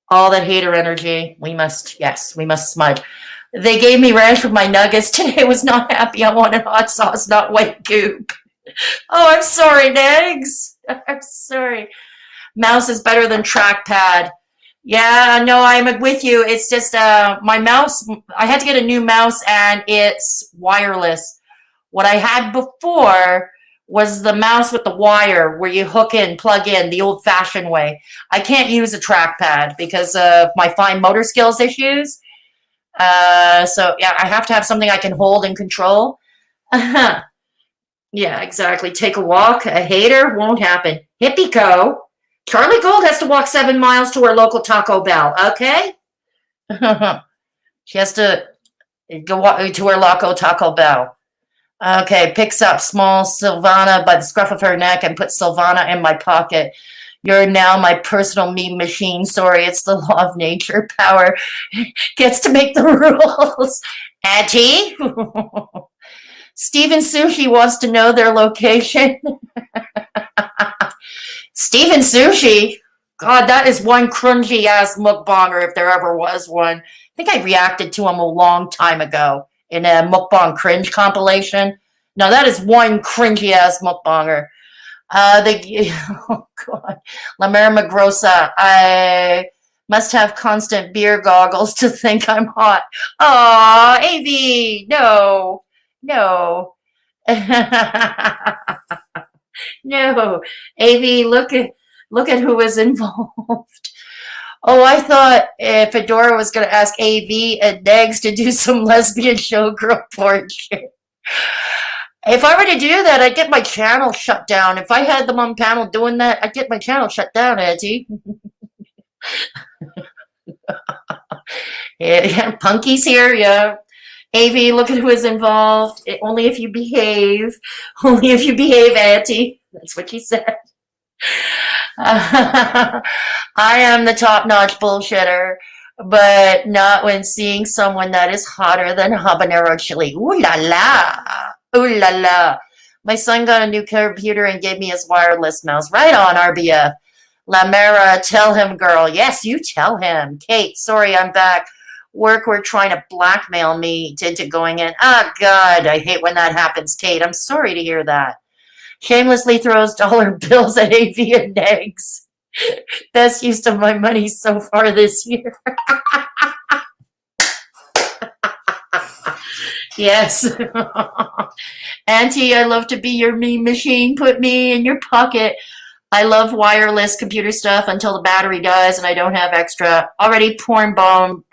all that hater energy, we must smudge. They gave me ranch with my nuggets today. I was not happy. I wanted hot sauce, not white goop. Oh, I'm sorry, Negs. I'm sorry. Mouse is better than trackpad. Yeah, no, I'm with you. It's just my mouse, I had to get a new mouse and it's wireless. What I had before was the mouse with the wire where you hook in, plug in, the old-fashioned way. I can't use a trackpad because of my fine motor skills issues. So, yeah, I have to have something I can hold and control. Yeah, exactly. Take a walk. A hater won't happen. Hippie Co. Charlie Gold has to walk 7 miles to her local Taco Bell, okay? She has to go to her local Taco Bell. Okay, picks up small Silvana by the scruff of her neck and puts Silvana in my pocket. You're now my personal meme machine. Sorry, it's the law of nature. Power gets to make the rules. Auntie? Steven Sushi wants to know their location. Steven Sushi? God, that is one cringy ass mukbanger if there ever was one. I think I reacted to him a long time ago in a mukbang cringe compilation. No, that is one cringy ass mukbanger. Oh God, La Mera Magrosa. I must have constant beer goggles to think I'm hot. Aw, AV, no, no. No, AV, look at who was involved. Oh, I thought Fedora was going to ask AV and Negs to do some lesbian showgirl porn shit. If I were to do that, I'd get my channel shut down. If I had them on panel doing that, I'd get my channel shut down, Auntie. Yeah, Punky's here, yeah. AV, look at who is involved. Only if you behave. Only if you behave, Auntie. That's what she said. I am the top-notch bullshitter, but not when seeing someone that is hotter than habanero chili. Ooh la la. Ooh la la. My son got a new computer and gave me his wireless mouse. Right on, RBF. La Mera, tell him, girl. Yes, you tell him. Kate, sorry, I'm back. Work were trying to blackmail me into going in. Oh, God, I hate when that happens, Kate. I'm sorry to hear that. Shamelessly throws dollar bills at AV and eggs. Best use of my money so far this year. Yes. Auntie, I love to be your meme machine. Put me in your pocket. I love wireless computer stuff until the battery dies and I don't have extra. Already porn bomb.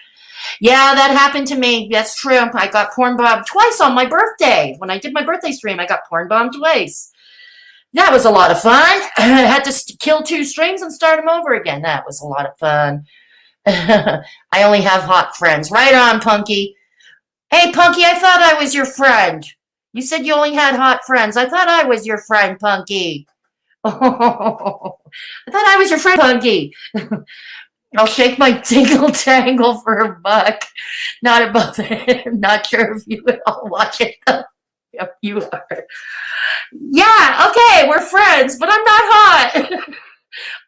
Yeah, that happened to me. That's true. I got porn bombed twice on my birthday. When I did my birthday stream, I got porn bombed twice. That was a lot of fun. I had to kill 2 strings and start them over again. That was a lot of fun. I only have hot friends. Right on, Punky. Hey, Punky, I thought I was your friend. You said you only had hot friends. I thought I was your friend, Punky. Oh, I thought I was your friend, Punky. I'll shake my tingle tangle for a buck. Not above it. I'm not sure if you will watch it. Yep, you are. Yeah, okay, we're friends, but I'm not hot.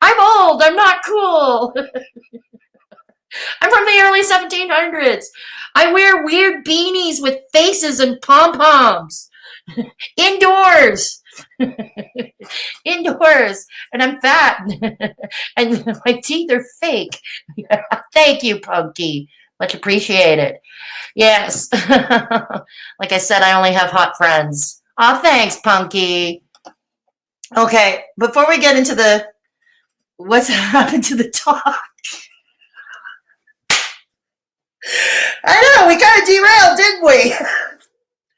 I'm old. I'm not cool. I'm from the early 1700s. I wear weird beanies with faces and pom-poms. Indoors. Indoors. And I'm fat. And my teeth are fake. Thank you, Punky. Much appreciated. Yes. Like I said, I only have hot friends. Aw, thanks, Punky. Okay, before we get into the what's happened to the talk. I know, we kind of derailed, didn't we?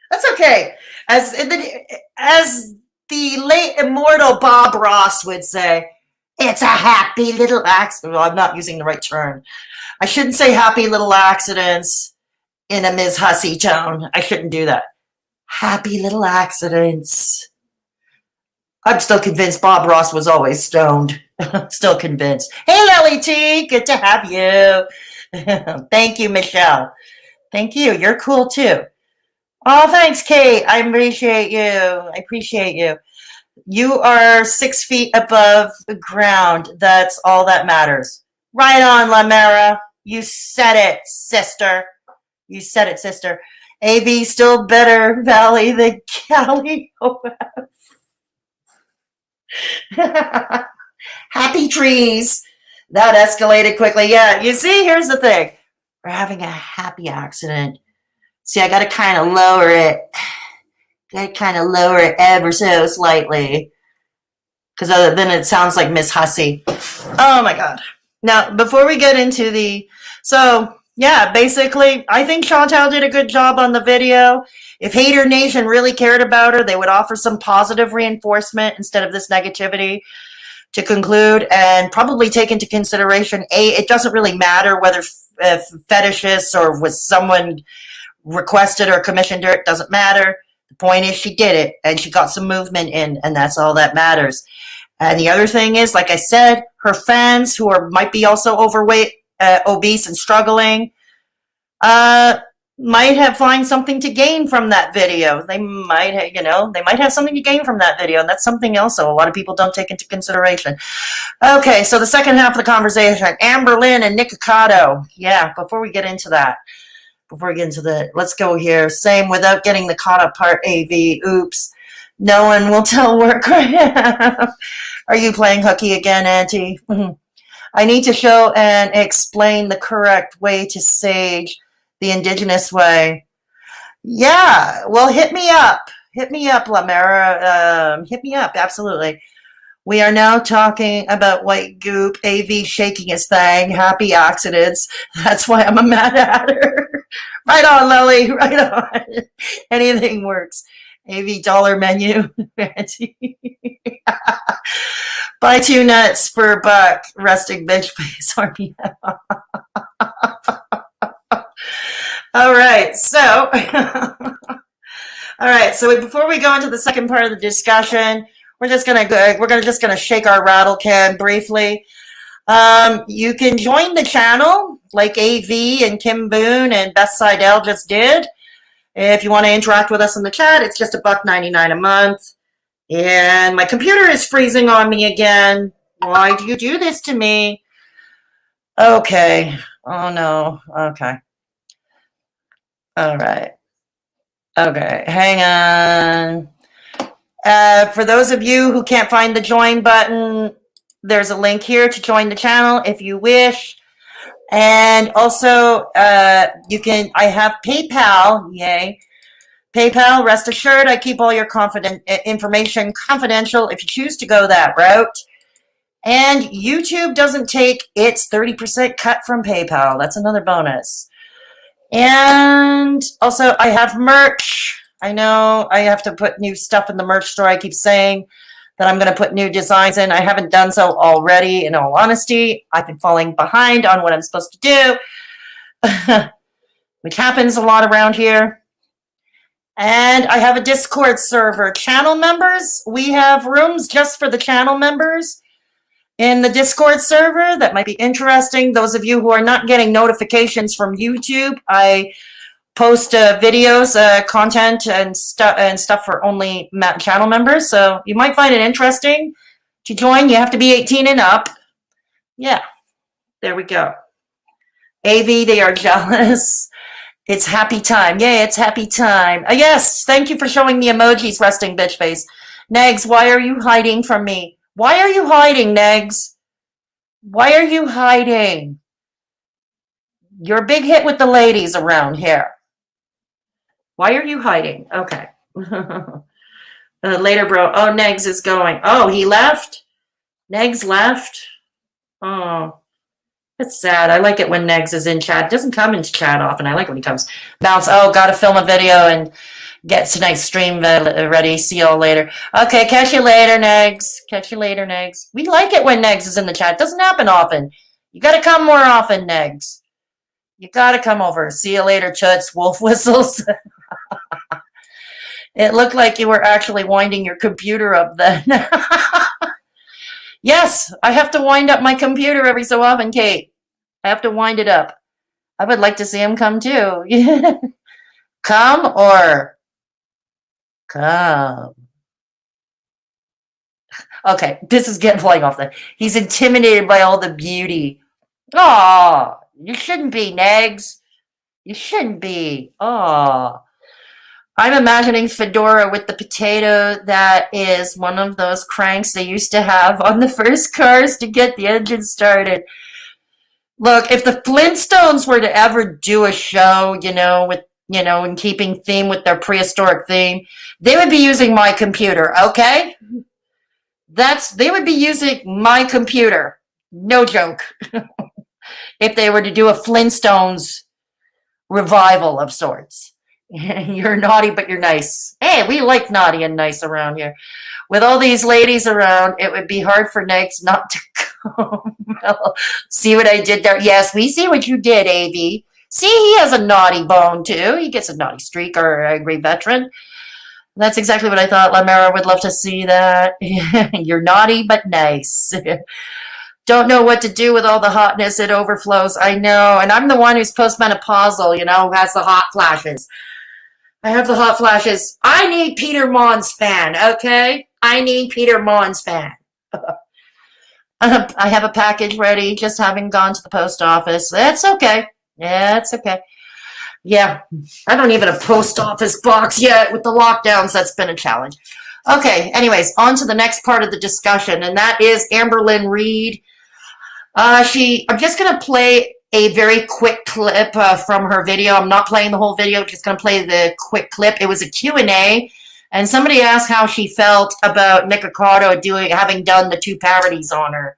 That's okay. As the late immortal Bob Ross would say, it's a happy little accident. Well, I'm not using the right term. I shouldn't say happy little accidents in a Ms. Hussy tone. I shouldn't do that. Happy little accidents. I'm still convinced Bob Ross was always stoned. Still convinced. Hey, Lily T, good to have you. Thank you, Michelle. Thank you. You're cool too. Oh, thanks, Kate. I appreciate you. I appreciate you. You are 6 feet above the ground. That's all that matters. Right on, La Mera. You said it, sister. You said it, sister. AV still better Valley than Callie. Happy trees. That escalated quickly. Yeah, you see, here's the thing. We're having a happy accident. See, I got to kind of lower it. Got to kind of lower it ever so slightly. Because then it sounds like Miss Hussy. Oh, my God. Now, before we get into the... So, yeah, basically, I think Chantal did a good job on the video. If Hater Nation really cared about her, they would offer some positive reinforcement instead of this negativity. To conclude, and probably take into consideration, it doesn't really matter whether fetishists or was someone requested or commissioned her. It doesn't matter. The point is she did it, and she got some movement in, and that's all that matters. And the other thing is, like I said, her fans who might be also overweight, obese, and struggling, might find something to gain from that video. They might have, they might have something to gain from that video, and that's something else a lot of people don't take into consideration. Okay, so the second half of the conversation, Amberlynn and Nikocado. Yeah, before we get into that, let's go here. Same without getting the caught up part AV. Oops. No one will tell work. Are you playing hooky again, Auntie? I need to show and explain the correct way to sage, the indigenous way. Yeah, well, hit me up. Hit me up, Lamera. Hit me up, absolutely. We are now talking about white goop, AV shaking his thing, happy accidents. That's why I'm a mad at her. Right on, Lily, right on. Anything works. AV dollar menu. Buy 2 nuts for $1. Resting bitch face. All right, so before we go into the second part of the discussion, we're just gonna shake our rattle can briefly. You can join the channel like AV and Kim Boone and Best Seidel just did. If you want to interact with us in the chat, it's just $1.99 a month. And my computer is freezing on me again. Why do you do this to me? Okay. Oh no. Okay. All right. Okay. Hang on. For those of you who can't find the join button, there's a link here to join the channel if you wish. And also, I have PayPal, yay. PayPal, rest assured, I keep all your information confidential if you choose to go that route. And YouTube doesn't take its 30% cut from PayPal. That's another bonus. And also, I have merch. I know I have to put new stuff in the merch store. I keep saying that I'm going to put new designs in. I haven't done so already, in all honesty. I've been falling behind on what I'm supposed to do, which happens a lot around here. And I have a Discord server. Channel members, we have rooms just for the channel members in the Discord server. That might be interesting. Those of you who are not getting notifications from YouTube, I post videos, content, and stuff for only channel members. So you might find it interesting to join. You have to be 18 and up. Yeah, there we go. AV, they are jealous. It's happy time. Yay, it's happy time. Yes, thank you for showing the emojis, resting bitch face. Negs, why are you hiding from me? Why are you hiding, Negs? Why are you hiding? You're a big hit with the ladies around here. Why are you hiding? Okay. Later, bro. Oh, Negs is going. Oh, he left? Negs left? Oh, it's sad. I like it when Negs is in chat. Doesn't come into chat often. I like when he comes. Bounce. Oh, got to film a video and get tonight's stream ready. See y'all later. Okay, catch you later, Negs. Catch you later, Negs. We like it when Negs is in the chat. It doesn't happen often. You got to come more often, Negs. You got to come over. See you later, Chuts. Wolf whistles. It looked like you were actually winding your computer up then. Yes, I have to wind up my computer every so often, Kate. I have to wind it up. I would like to see him come too. Come or come. Okay, this is getting flying off. He's intimidated by all the beauty. Oh, you shouldn't be, Negs. You shouldn't be. Oh. I'm imagining Fedora with the potato that is one of those cranks they used to have on the first cars to get the engine started. Look, if the Flintstones were to ever do a show, in keeping theme with their prehistoric theme, they would be using my computer, okay? They would be using my computer. No joke. If they were to do a Flintstones revival of sorts. You're naughty, but you're nice. Hey, we like naughty and nice around here. With all these ladies around, it would be hard for Negs not to come. See what I did there? Yes, we see what you did, AV. See, he has a naughty bone, too. He gets a naughty streak or angry veteran. That's exactly what I thought. Lamera would love to see that. You're naughty, but nice. Don't know what to do with all the hotness. It overflows. I know. And I'm the one who's postmenopausal, you know, who has the hot flashes. I have the hot flashes. I need Peter Monspan, okay? I need Peter Monspan. I have a package ready, just having gone to the post office. That's okay. Yeah, it's okay. Yeah, I don't even have a post office box yet with the lockdowns. That's been a challenge. Okay, anyways, on to the next part of the discussion, and that is Amberlynn Reid. I'm just going to play a very quick clip from her video. I'm not playing the whole video, just going to play the quick clip. It was a Q&A, and somebody asked how she felt about Nikocado having done the 2 parodies on her.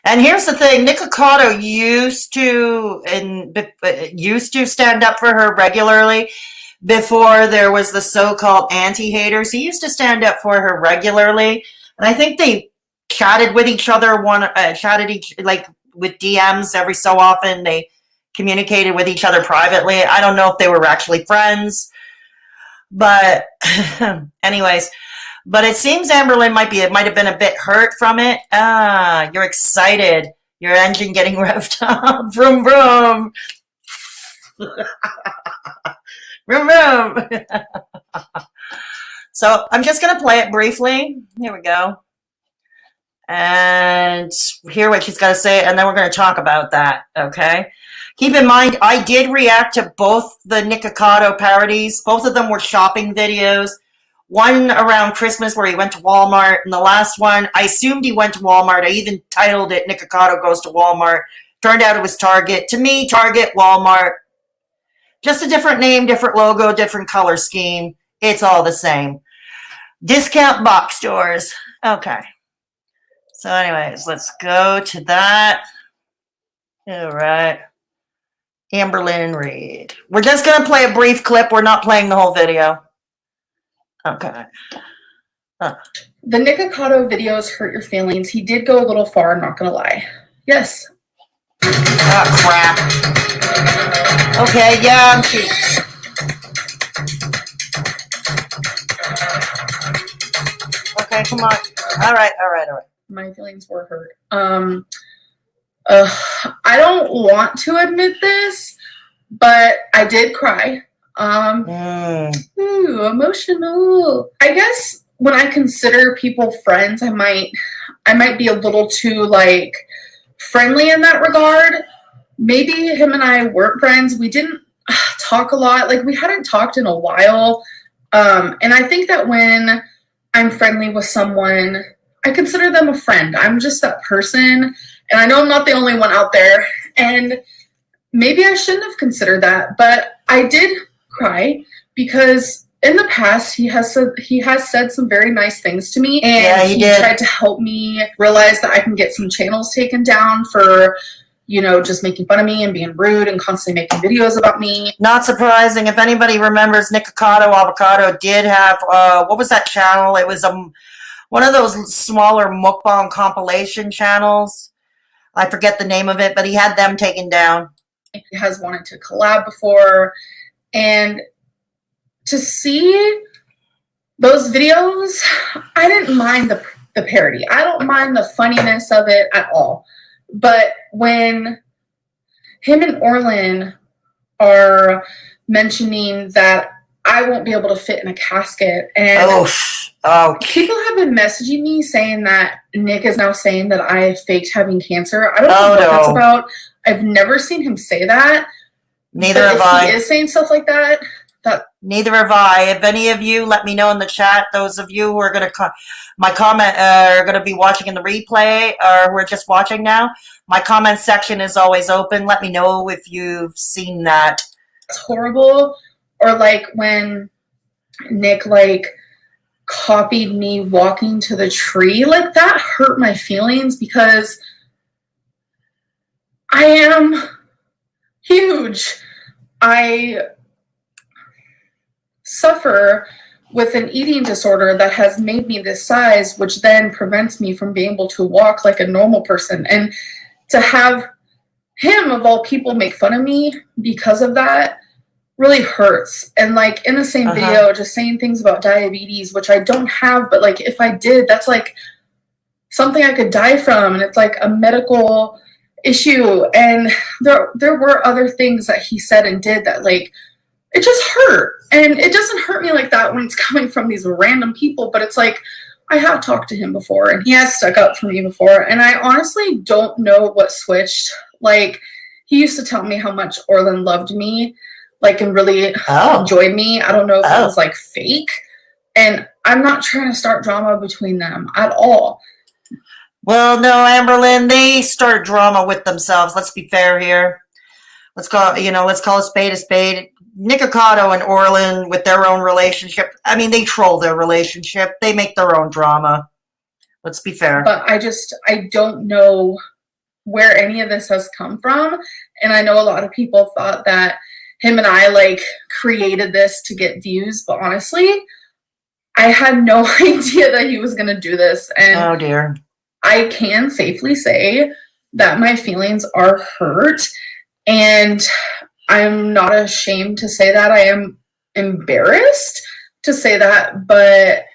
And here's the thing, Nikocado used to stand up for her regularly before there was the so-called anti-haters. He used to stand up for her regularly, and I think they chatted with each other, with DMs every so often. They communicated with each other privately. I don't know if they were actually friends, but anyways. But it seems Amberlynn might have been a bit hurt from it. You're excited. Your engine getting revved up. Vroom, vroom. Vroom, vroom. So I'm just going to play it briefly. Here we go. And hear what she's got to say, and then we're going to talk about that, okay? Keep in mind, I did react to both the Nikocado parodies. Both of them were shopping videos. One around Christmas where he went to Walmart, and the last one, I assumed he went to Walmart. I even titled it Nikocado Goes to Walmart. Turned out it was Target. To me, Target, Walmart, just a different name, different logo, different color scheme. It's all the same. Discount box stores. Okay. So anyways, let's go to that. All right. Amberlynn Reid. We're just going to play a brief clip. We're not playing the whole video. Okay. The Nikocado videos hurt your feelings. He did go a little far, I'm not going to lie. Yes. Oh, crap. Okay, yeah, I'm cheap. Okay, come on. All right. My feelings were hurt. I don't want to admit this, but I did cry. Emotional. I guess when I consider people friends, I might be a little too like friendly in that regard. Maybe him and I weren't friends. We didn't talk a lot. Like we hadn't talked in a while. And I think that when I'm friendly with someone, I consider them a friend. I'm just that person. And I know I'm not the only one out there. And maybe I shouldn't have considered that, but I did cry because in the past he has said some very nice things to me, and yeah, he tried to help me realize that I can get some channels taken down for, you know, just making fun of me and being rude and constantly making videos about me. Not surprising. If anybody remembers, Nikocado Avocado did have what was that channel? It was one of those smaller mukbang compilation channels. I forget the name of it, but he had them taken down. He has wanted to collab before. And to see those videos, I didn't mind the parody. I don't mind the funniness of it at all. But when him and Orlin are mentioning that I won't be able to fit in a casket, and people have been messaging me saying that Nick is now saying that I faked having cancer. I don't know what that's about. I've never seen him say that. Neither have I. He is saying stuff like that. Neither have I. If any of you, let me know in the chat. Those of you who are going to are going to be watching in the replay, or who are just watching now, my comment section is always open. Let me know if you've seen that. It's horrible. Or like when Nick copied me walking to the tree, like that hurt my feelings because I am huge. I suffer with an eating disorder that has made me this size, which then prevents me from being able to walk like a normal person. And to have him, of all people, make fun of me because of that really hurts. And like in the same video, just saying things about diabetes, which I don't have, but like if I did, that's like something I could die from, and it's like a medical issue. And there were other things that he said and did that, like, it just hurt. And it doesn't hurt me like that when it's coming from these random people, but it's like, I have talked to him before and he has stuck up for me before, and I honestly don't know what switched. Like, he used to tell me how much Orlin loved me, like, and really enjoyed me. I don't know if it was like fake, and I'm not trying to start drama between them at all. Well, no, Amberlynn, they start drama with themselves. Let's be fair here. Let's call a spade a spade. Nikocado and Orlin with their own relationship. I mean, they troll their relationship. They make their own drama. Let's be fair. But I don't know where any of this has come from. And I know a lot of people thought that him and I, like, created this to get views. But honestly, I had no idea that he was going to do this. And oh, dear. I can safely say that my feelings are hurt. And I'm not ashamed to say that. I am embarrassed to say that, but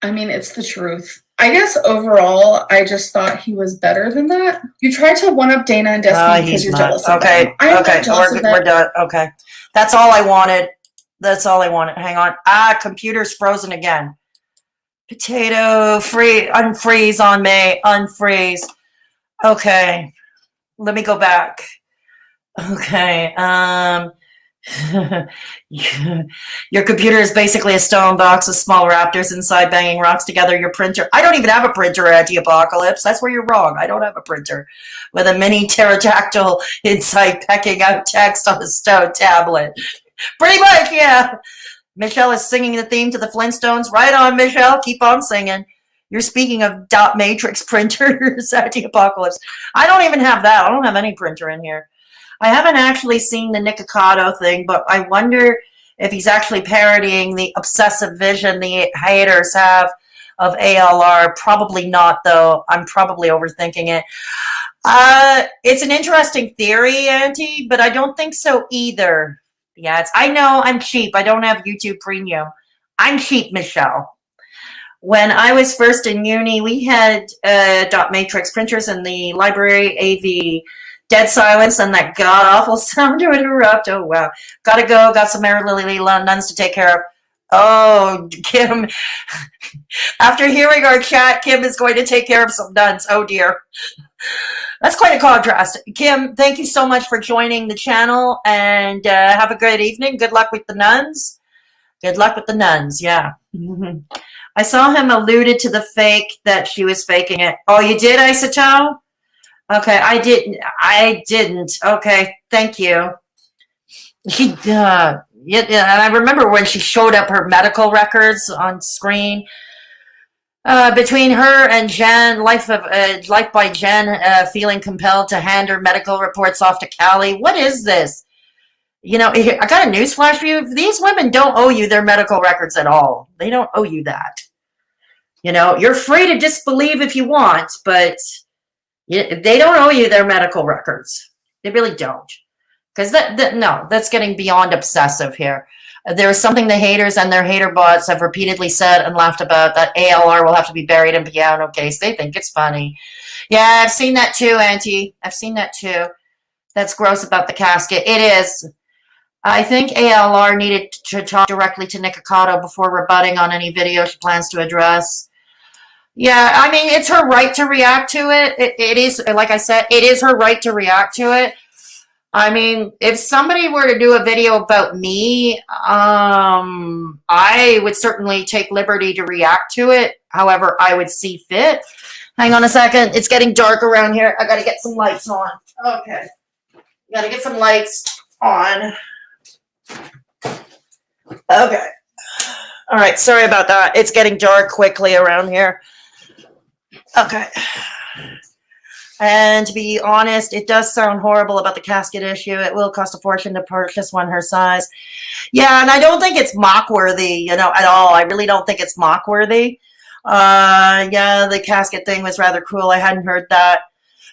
I mean, it's the truth. I guess overall, I just thought he was better than that. You tried to one-up Dana and Destiny because you're jealous of them. Okay, we're done. Okay. That's all I wanted. That's all I wanted. Hang on. Computer's frozen again. Potato, unfreeze on me. Unfreeze. Okay. Let me go back. Okay. Your computer is basically a stone box with small raptors inside banging rocks together. Your printer. I don't even have a printer, Anti-Apocalypse. That's where you're wrong. I don't have a pterodactyl with a mini pterodactyl inside pecking out text on a stone tablet. Pretty much, yeah. Michelle is singing the theme to the Flintstones. Right on, Michelle. Keep on singing. You're speaking of dot matrix printers, Anti-Apocalypse. I don't even have that. I don't have any printer in here. I haven't actually seen the Nikocado thing, but I wonder if he's actually parodying the obsessive vision the haters have of ALR. Probably not, though. I'm probably overthinking it. It's an interesting theory, Auntie, but I don't think so either. Yeah, I know I'm cheap. I don't have YouTube Premium. I'm cheap, Michelle. When I was first in uni, we had dot matrix printers in the library, AV. Dead silence and that god-awful sound to interrupt. Oh, wow. Gotta go. Got some Amberlynn nuns to take care of. Oh, Kim. After hearing our chat, Kim is going to take care of some nuns. Oh, dear. That's quite a contrast. Kim, thank you so much for joining the channel, and have a good evening. Good luck with the nuns. Good luck with the nuns, yeah. I saw him alluded to the fake, that she was faking it. Oh, you did, Isoto? Okay, I didn't. Okay, thank you. Yeah, and I remember when she showed up her medical records on screen. Between her and Jen, Life by Jen, feeling compelled to hand her medical reports off to Callie. What is this? You know, I got a newsflash for you. These women don't owe you their medical records at all. They don't owe you that. You know, you're free to disbelieve if you want, but they don't owe you their medical records. They really don't. Because that's getting beyond obsessive here. There is something the haters and their hater bots have repeatedly said and laughed about, that ALR will have to be buried in piano case. They think it's funny. Yeah, I've seen that too, Auntie. I've seen that too. That's gross about the casket. It is. I think ALR needed to talk directly to Nikocado before rebutting on any video she plans to address. Yeah, I mean, it's her right to react to it. It is, like I said, it is her right to react to it. I mean, if somebody were to do a video about me, I would certainly take liberty to react to it however I would see fit. Hang on a second. It's getting dark around here. I got to get some lights on. Okay. Got to get some lights on. Okay. All right. Sorry about that. It's getting dark quickly around here. Okay. And to be honest, it does sound horrible about the casket issue. It will cost a fortune to purchase one her size. Yeah, and I don't think it's mock-worthy, you know, at all. I really don't think it's mock-worthy. Yeah, the casket thing was rather cruel. I hadn't heard that.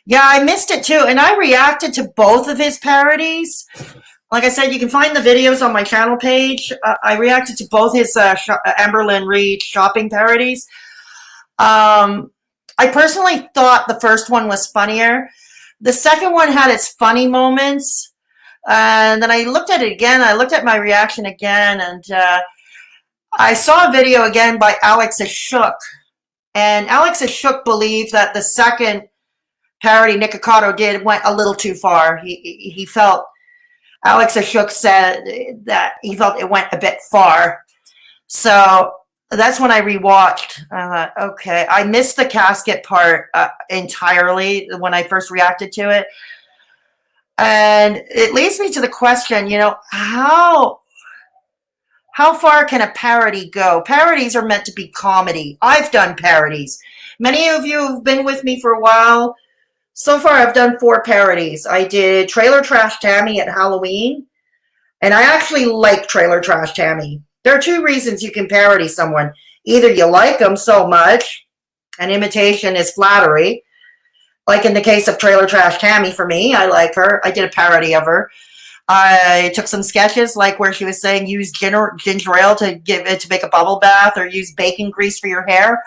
Yeah, I missed it too, and I reacted to both of his parodies. Like I said, you can find the videos on my channel page. I reacted to both his Amberlynn Reid shopping parodies. I personally thought the first one was funnier. The second one had its funny moments. And then I looked at it again. I looked at my reaction again, and I saw a video again by Alex Ashok. And Alex Ashok believed that the second parody Nikocado did went a little too far. He felt, Alex Ashok said that he felt it went a bit far. So that's when I rewatched. Okay, I missed the casket part entirely when I first reacted to it. And it leads me to the question, you know, how far can a parody go? Parodies are meant to be comedy. I've done parodies. Many of you have been with me for a while. So far, I've done 4 parodies. I did Trailer Trash Tammy at Halloween, and I actually like Trailer Trash Tammy. There are 2 reasons you can parody someone. Either you like them so much, and imitation is flattery. Like in the case of Trailer Trash Tammy, for me, I like her. I did a parody of her. I took some sketches, like where she was saying use ginger ale to make a bubble bath, or use bacon grease for your hair.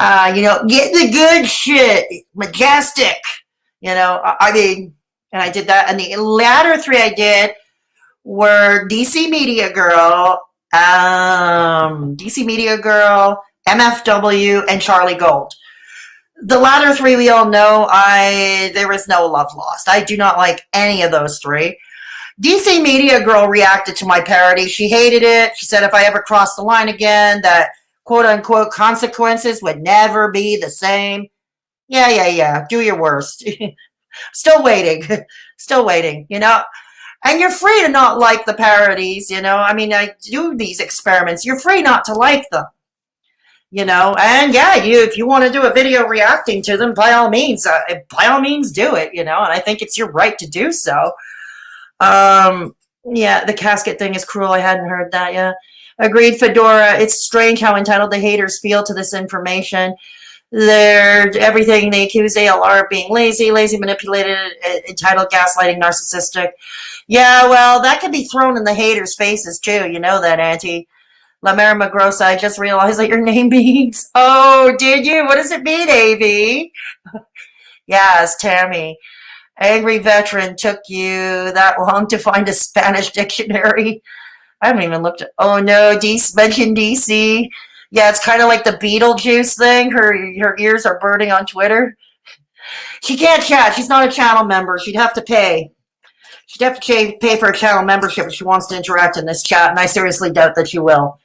You know, get the good shit, majestic. You know, I mean, and I did that. And the latter 3 I did were DC Media Girl, MFW, and Charlie Gold. The latter 3 we all know, there was no love lost. I do not like any of those 3. DC Media Girl reacted to my parody. She hated it. She said if I ever crossed the line again, that quote-unquote consequences would never be the same. Yeah. Do your worst. Still waiting. Still waiting, you know. And you're free to not like the parodies, you know. I mean, I do these experiments. You're free not to like them, you know. And yeah, if you want to do a video reacting to them, by all means do it, you know. And I think it's your right to do so. Yeah, the casket thing is cruel. I hadn't heard that yet. Agreed, Fedora. It's strange how entitled the haters feel to this information. They're everything they accuse ALR of being lazy, manipulated, entitled, gaslighting, narcissistic. Yeah, well, that can be thrown in the haters' faces too. You know that, Auntie. La Mera Magrosa, I just realized that your name means. Oh, did you? What does it mean, AV? Yes, Tammy. Angry veteran, took you that long to find a Spanish dictionary. I haven't even looked at. Oh no, mentioned DC. Yeah, it's kind of like the Beetlejuice thing. Her ears are burning on Twitter. She can't chat. She's not a channel member. She'd have to pay. She'd have to pay for a channel membership if she wants to interact in this chat, and I seriously doubt that she will.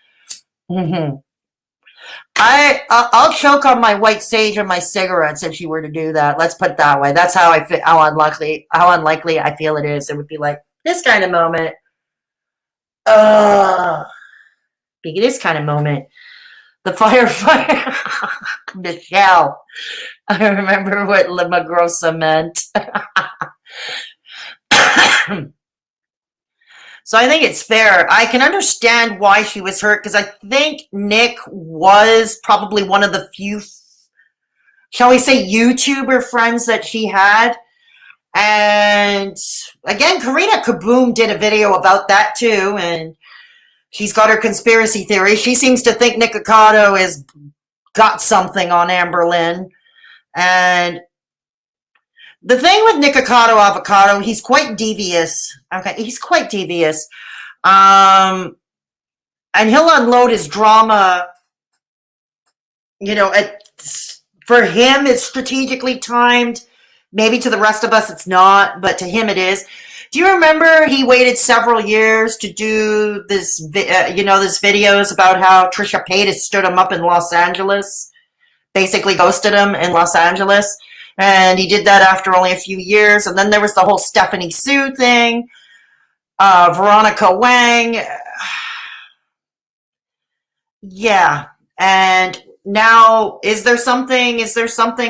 I'll choke on my white sage and my cigarettes if she were to do that. Let's put it that way. That's how I feel. How unlikely I feel it is. It would be like this kind of moment. This kind of moment. The firefighter. Michelle. I remember what La Magrosa meant. So I think it's fair. I can understand why she was hurt, because I think Nick was probably one of the few, shall we say, YouTuber friends that she had. And again, Karina Kaboom did a video about that too, and she's got her conspiracy theory. She seems to think Nikocado has got something on Amberlynn. And the thing with Nikocado Avocado, he's quite devious. Okay, he's quite devious. And he'll unload his drama, you know, for him it's strategically timed. Maybe to the rest of us it's not, but to him it is. Do you remember he waited several years to do this, this videos about how Trisha Paytas stood him up in Los Angeles, basically ghosted him in Los Angeles? And he did that after only a few years. And then there was the whole Stephanie Sue thing, Veronica Wang. Yeah. And now, is there something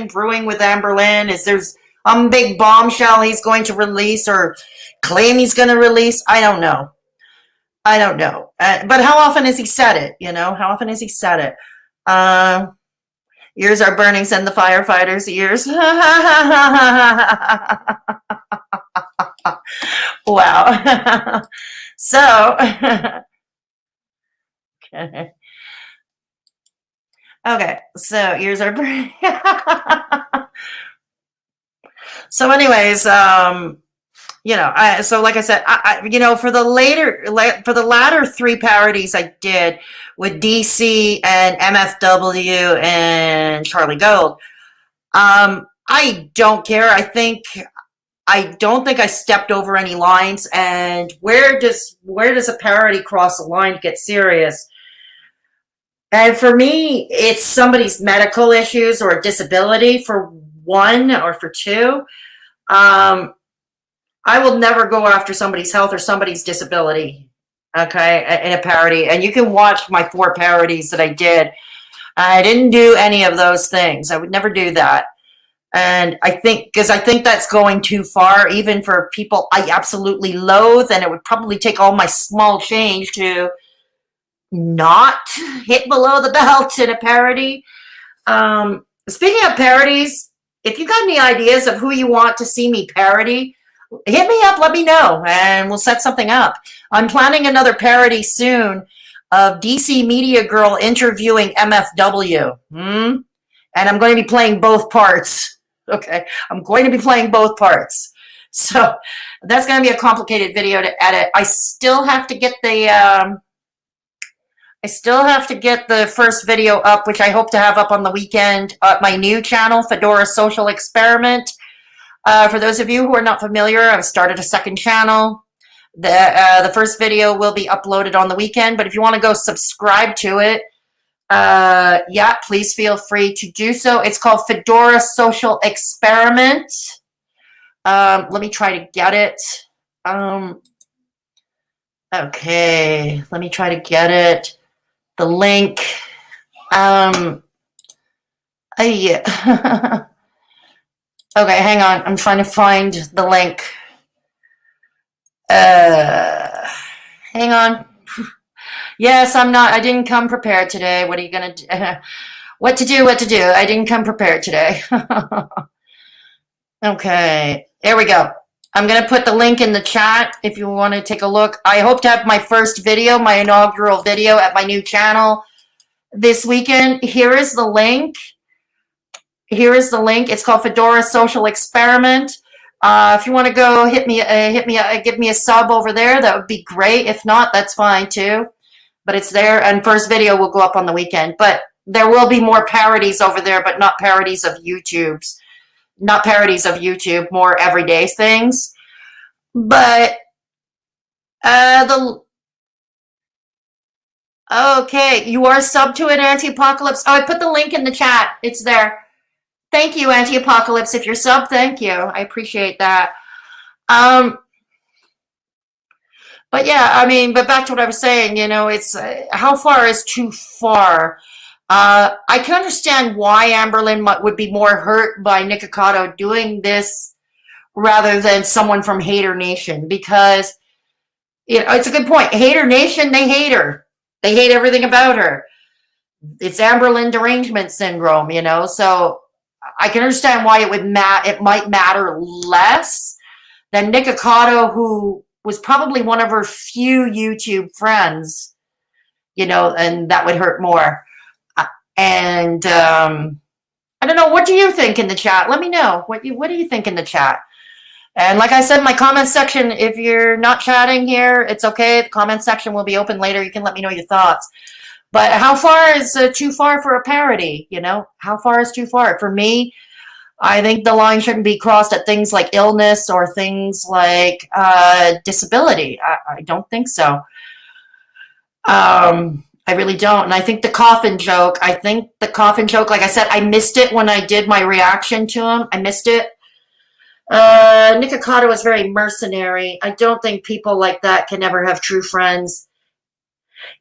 brewing with Amberlynn? Is there a big bombshell he's going to release or claim he's going to release? I don't know. But how often has he said it? You know, how often has he said it? Ears are burning, send the firefighters' ears. Wow. So, okay. Okay, so here's our so anyways, so like I said, for the latter three parodies I did with DC and MFW and Charlie Gold, I don't care. I don't think I stepped over any lines. And where does a parody cross a line to get serious? And for me, it's somebody's medical issues or disability for one, or for two. I will never go after somebody's health or somebody's disability, okay, in a parody. And you can watch my 4 parodies that I did. I didn't do any of those things. I would never do that. And I think that's going too far, even for people I absolutely loathe, and it would probably take all my small change to not hit below the belt in a parody. Speaking of parodies, if you got any ideas of who you want to see me parody, hit me up, let me know, and we'll set something up. I'm planning another parody soon of DC Media Girl interviewing MFW. And I'm going to be playing both parts. Okay, I'm going to be playing both parts. So that's going to be a complicated video to edit. I still have to get the first video up, which I hope to have up on the weekend at my new channel, Fedora Social Experiment. For those of you who are not familiar, I've started a second channel. The first video will be uploaded on the weekend, but if you want to go subscribe to it, yeah, please feel free to do so. It's called Fedora Social Experiment. Let me try to get it. Okay, let me try to get it. The link. Yeah. Okay, hang on. I'm trying to find the link. Hang on. Yes, I didn't come prepared today. What are you going to do? What to do? I didn't come prepared today. Okay, there we go. I'm going to put the link in the chat if you want to take a look. I hope to have my first video, my inaugural video at my new channel this weekend. Here is the link. It's called Fedora Social Experiment. If you want to go give me a sub over there, that would be great. If not, that's fine too. But it's there, and first video will go up on the weekend. But there will be more parodies over there, but not parodies of YouTube, more everyday things. But okay, you are sub to it, Anti-Apocalypse. Oh, I put the link in the chat. It's there. Thank you, Anti-Apocalypse. If you're sub, thank you. I appreciate that. But yeah, but back to what I was saying, it's how far is too far? I can understand why Amberlynn would be more hurt by Nikocado doing this rather than someone from Hater Nation, because it's a good point. Hater Nation, they hate her. They hate everything about her. It's Amberlynn derangement syndrome, so I can understand why it might matter less than Nikocado, who was probably one of her few YouTube friends, and that would hurt more. And I don't know. What do you think in the chat? Let me know. What do you think in the chat? And like I said, my comment section, if you're not chatting here, it's okay. The comment section will be open later. You can let me know your thoughts. But how far is too far for a parody? How far is too far? For me, I think the line shouldn't be crossed at things like illness or things like disability. I don't think so. I really don't. And I think the coffin joke, like I said, I missed it when I did my reaction to him. I missed it. Nikocado is very mercenary. I don't think people like that can ever have true friends.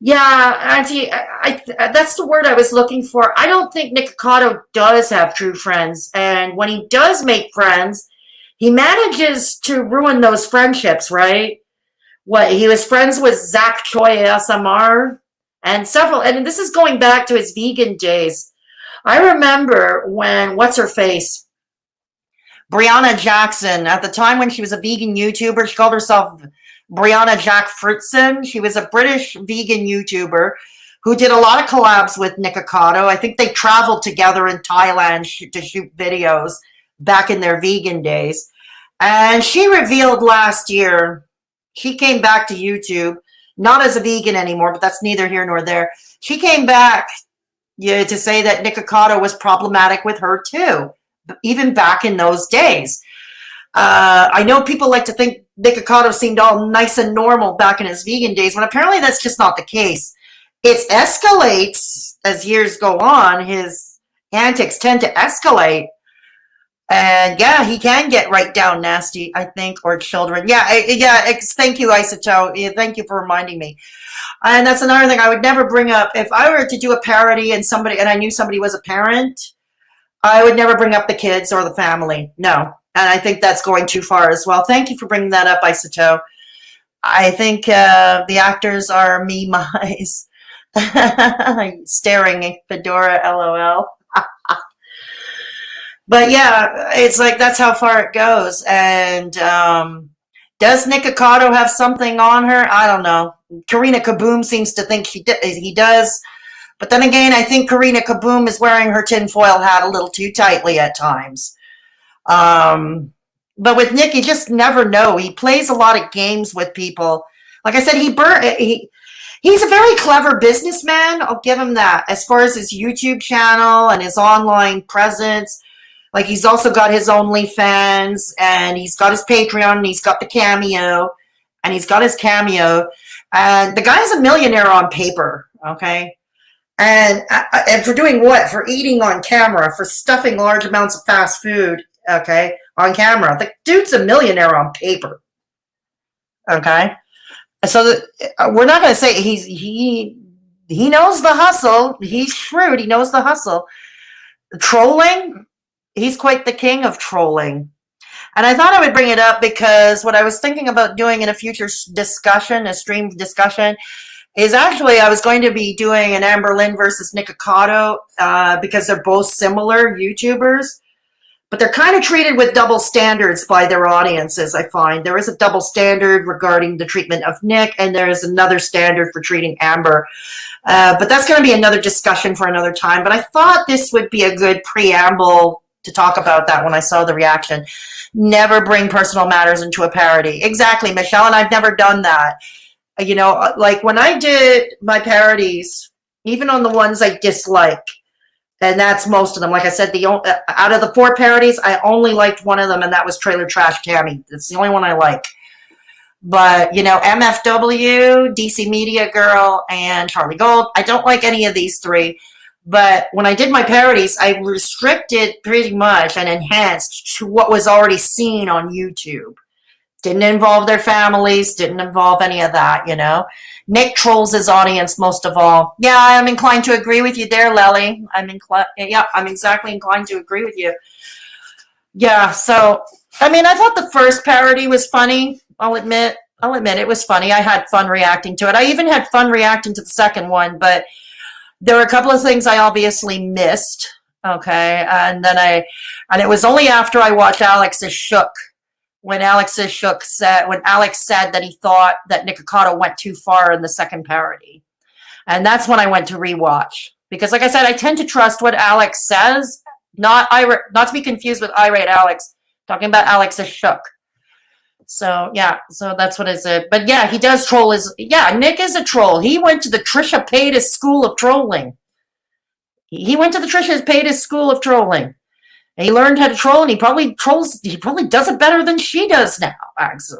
Yeah, Auntie, that's the word I was looking for. I don't think Nikocado does have true friends. And when he does make friends, he manages to ruin those friendships, right? He was friends with Zach Choi ASMR and several, and this is going back to his vegan days. I remember when, what's-her-face? Brianna Jackson, at the time when she was a vegan YouTuber, she called herself Brianna Jack Fruitson. She was a British vegan YouTuber who did a lot of collabs with Nikocado. I think they traveled together in Thailand to shoot videos back in their vegan days. And she revealed last year, she came back to YouTube, not as a vegan anymore, but that's neither here nor there. She came back to say that Nikocado was problematic with her too, even back in those days. I know people like to think Nikocado seemed all nice and normal back in his vegan days, when apparently that's just not the case. It escalates as years go on. His antics tend to escalate. And yeah, he can get right down nasty, I think, or children. Yeah, thank you, Isato. Yeah, thank you for reminding me. And that's another thing I would never bring up. If I were to do a parody and I knew somebody was a parent, I would never bring up the kids or the family. No. And I think that's going too far as well. Thank you for bringing that up, Isato. I think the actors are me-mice. Staring at Fedora, LOL. But yeah, it's like that's how far it goes. And does Nikocado have something on her? I don't know. Karina Kaboom seems to think he does. But then again, I think Karina Kaboom is wearing her tinfoil hat a little too tightly at times. But with Nick, you just never know. He plays a lot of games with people. Like I said, he's a very clever businessman. I'll give him that. As far as his YouTube channel and his online presence, like he's also got his OnlyFans, and he's got his Patreon, and he's got the Cameo, and he's got his Cameo. And the guy's a millionaire on paper, okay? And for doing what? For eating on camera, for stuffing large amounts of fast food, okay, on camera. The dude's a millionaire on paper, okay? So we're not going to say he knows the hustle. He's shrewd. He knows the hustle. Trolling, he's quite the king of trolling. And I thought I would bring it up because what I was thinking about doing in a future discussion, a stream discussion, is actually I was going to be doing an Amberlynn versus Nikocado because they're both similar YouTubers. But they're kind of treated with double standards by their audiences, I find. There is a double standard regarding the treatment of Nick, and there is another standard for treating Amber. But that's going to be another discussion for another time. But I thought this would be a good preamble to talk about that when I saw the reaction. Never bring personal matters into a parody. Exactly, Michelle, and I've never done that. You know, like when I did my parodies, even on the ones I dislike, and that's most of them. Like I said, out of the 4 parodies, I only liked one of them, and that was Trailer Trash Tammy. That's the only one I like. But, you know, MFW, DC Media Girl, and Charlie Gold, I don't like any of these 3. But when I did my parodies, I restricted pretty much and enhanced to what was already seen on YouTube. Didn't involve their families, didn't involve any of that, you know. Nick trolls his audience most of all. Yeah, I'm inclined to agree with you there, Lely. I'm exactly inclined to agree with you. Yeah, so, I mean, I thought the first parody was funny. I'll admit it was funny. I had fun reacting to it. I even had fun reacting to the second one, but there were a couple of things I obviously missed, okay? And it was only after I watched Alex's Shook, when Alex said that he thought that Nikocado went too far in the second parody. And that's when I went to rewatch. Because like I said, I tend to trust what Alex says, not to be confused with Irate Alex, talking about Alex's Shook. So yeah, so that's what I said. But yeah, he does troll Nick is a troll. He went to the Trisha Paytas school of trolling. He went to the Trisha Paytas school of trolling. And he learned how to troll, and he probably does it better than she does now,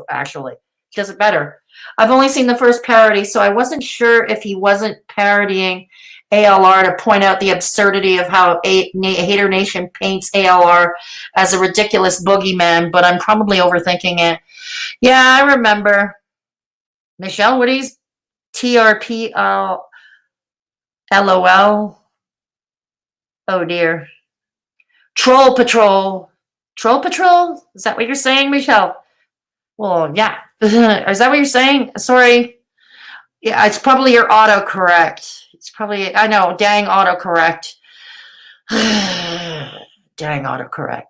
actually. He does it better. I've only seen the first parody, so I wasn't sure if he wasn't parodying ALR to point out the absurdity of how Hater Nation paints ALR as a ridiculous boogeyman, but I'm probably overthinking it. Yeah, I remember. Michelle Woody's TRP LOL. Oh, dear. Troll Patrol. Troll Patrol? Is that what you're saying, Michelle? Well, yeah. Is that what you're saying? Sorry. Yeah, it's probably your autocorrect. It's probably, I know, dang autocorrect. Dang autocorrect.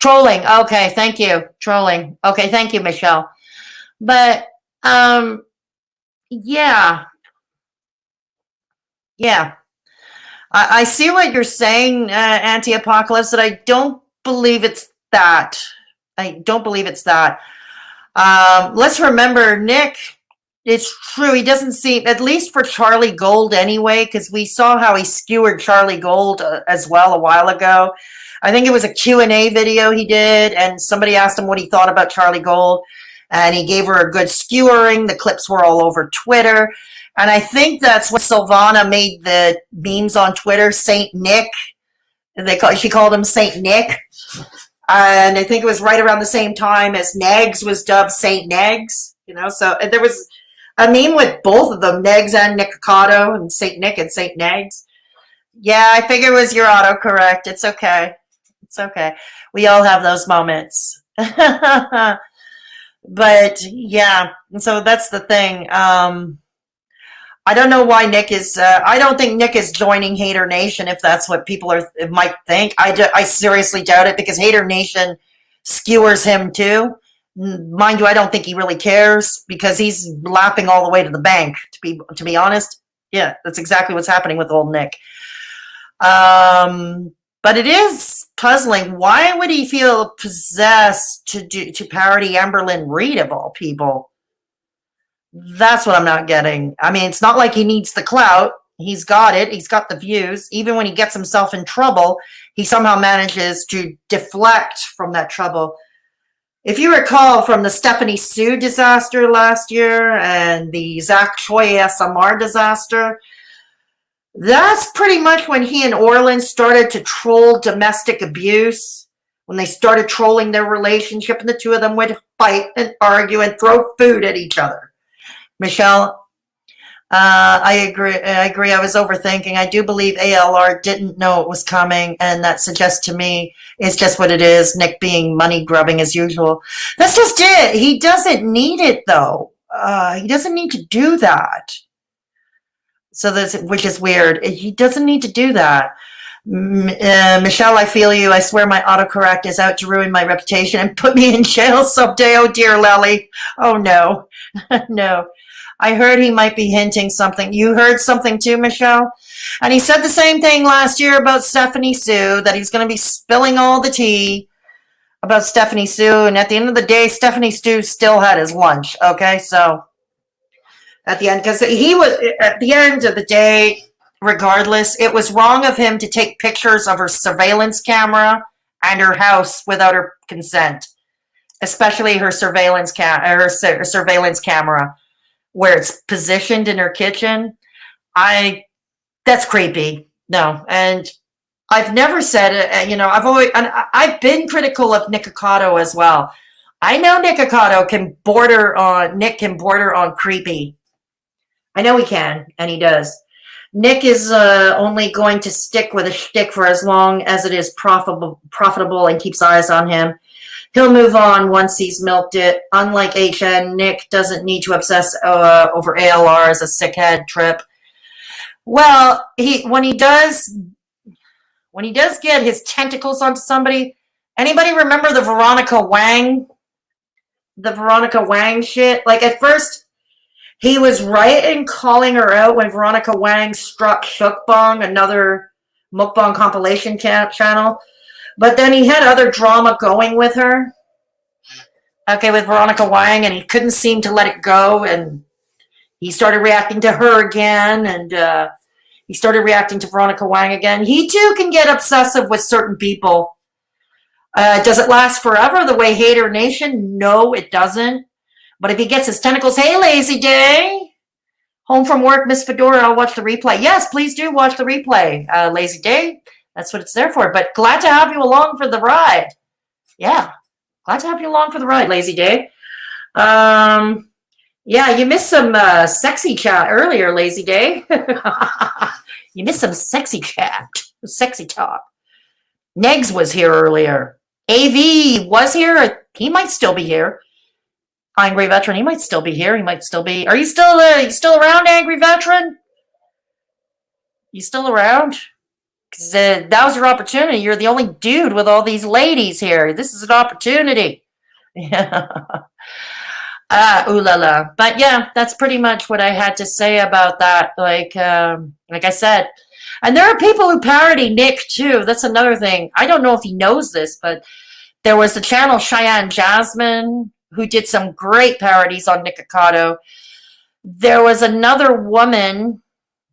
Trolling. Okay, thank you. Trolling. Okay, thank you, Michelle. But, yeah. Yeah. I see what you're saying, Anti-Apocalypse, and I don't believe it's that. I don't believe it's that. Let's remember, Nick, it's true. He doesn't seem, at least for Charlie Gold anyway, because we saw how he skewered Charlie Gold as well a while ago. I think it was a Q&A video he did, and somebody asked him what he thought about Charlie Gold, and he gave her a good skewering. The clips were all over Twitter. And I think that's when Silvana made the memes on Twitter, Saint Nick. She called him Saint Nick. And I think it was right around the same time as Negs was dubbed Saint Negs. You know, so there was a meme with both of them, Negs and Nikocado, and Saint Nick and Saint Negs. Yeah, I figure it was your autocorrect. It's okay. It's okay. We all have those moments. But yeah, so that's the thing. I don't know why Nick is. I don't think Nick is joining Hater Nation. If that's what people might think, I seriously doubt it because Hater Nation skewers him too. Mind you, I don't think he really cares because he's laughing all the way to the bank. To be honest, yeah, that's exactly what's happening with old Nick. But it is puzzling. Why would he feel possessed to parody Amberlynn Reid of all people? That's what I'm not getting. I mean, it's not like he needs the clout. He's got it. He's got the views. Even when he gets himself in trouble, he somehow manages to deflect from that trouble. If you recall from the Stephanie Sue disaster last year and the Zach Choi SMR disaster, that's pretty much when he and Orlin started to troll domestic abuse, when they started trolling their relationship, and the two of them would fight and argue and throw food at each other. Michelle, I agree. I was overthinking. I do believe ALR didn't know it was coming, and that suggests to me it's just what it is. Nick being money grubbing as usual. That's just it. He doesn't need it though. He doesn't need to do that. So which is weird. He doesn't need to do that. Michelle, I feel you. I swear my autocorrect is out to ruin my reputation and put me in jail someday. Oh dear, Lely. Oh no, no. I heard he might be hinting something. You heard something too, Michelle? And he said the same thing last year about Stephanie Sue, that he's going to be spilling all the tea about Stephanie Sue. And at the end of the day, Stephanie Sue still had his lunch. Okay, so at the end, because he was, at the end of the day, regardless, it was wrong of him to take pictures of her surveillance camera and her house without her consent, especially her surveillance camera, where it's positioned in her kitchen. That's creepy. No, and I've never said it. I've been critical of Nikocado as well. I know Nikocado can border on creepy. I know he can, and he does. Nick is only going to stick with a shtick for as long as it is profitable and keeps eyes on him. He'll move on once he's milked it. Unlike HN, Nick doesn't need to obsess over ALR as a sick head trip. Well, when he does get his tentacles onto somebody, anybody remember the Veronica Wang shit? Like at first, he was right in calling her out when Veronica Wang struck Shukbong, another mukbang compilation channel. But then he had other drama going with her. Okay, with Veronica Wang, and he couldn't seem to let it go. And he started reacting to her again, and he started reacting to Veronica Wang again. He too can get obsessive with certain people. Does it last forever the way Hater Nation? No, it doesn't. But if he gets his tentacles, hey, lazy day. Home from work, Miss Fedora, I'll watch the replay. Yes, please do watch the replay. Lazy day, that's what it's there for. But glad to have you along for the ride. Yeah, glad to have you along for the ride, lazy day. Yeah, you missed some sexy chat earlier, lazy day. You missed some sexy chat, sexy talk. Negs was here earlier. AV was here. He might still be here. Angry Veteran, he might still be here. He might still be. Are you still around, Angry Veteran? You still around? Because that was your opportunity. You're the only dude with all these ladies here. This is an opportunity. Yeah. Ooh la la. But yeah, that's pretty much what I had to say about that. Like I said, and there are people who parody Nick too. That's another thing. I don't know if he knows this, but there was the channel Cheyenne Jasmine who did some great parodies on Nikocado. There was another woman.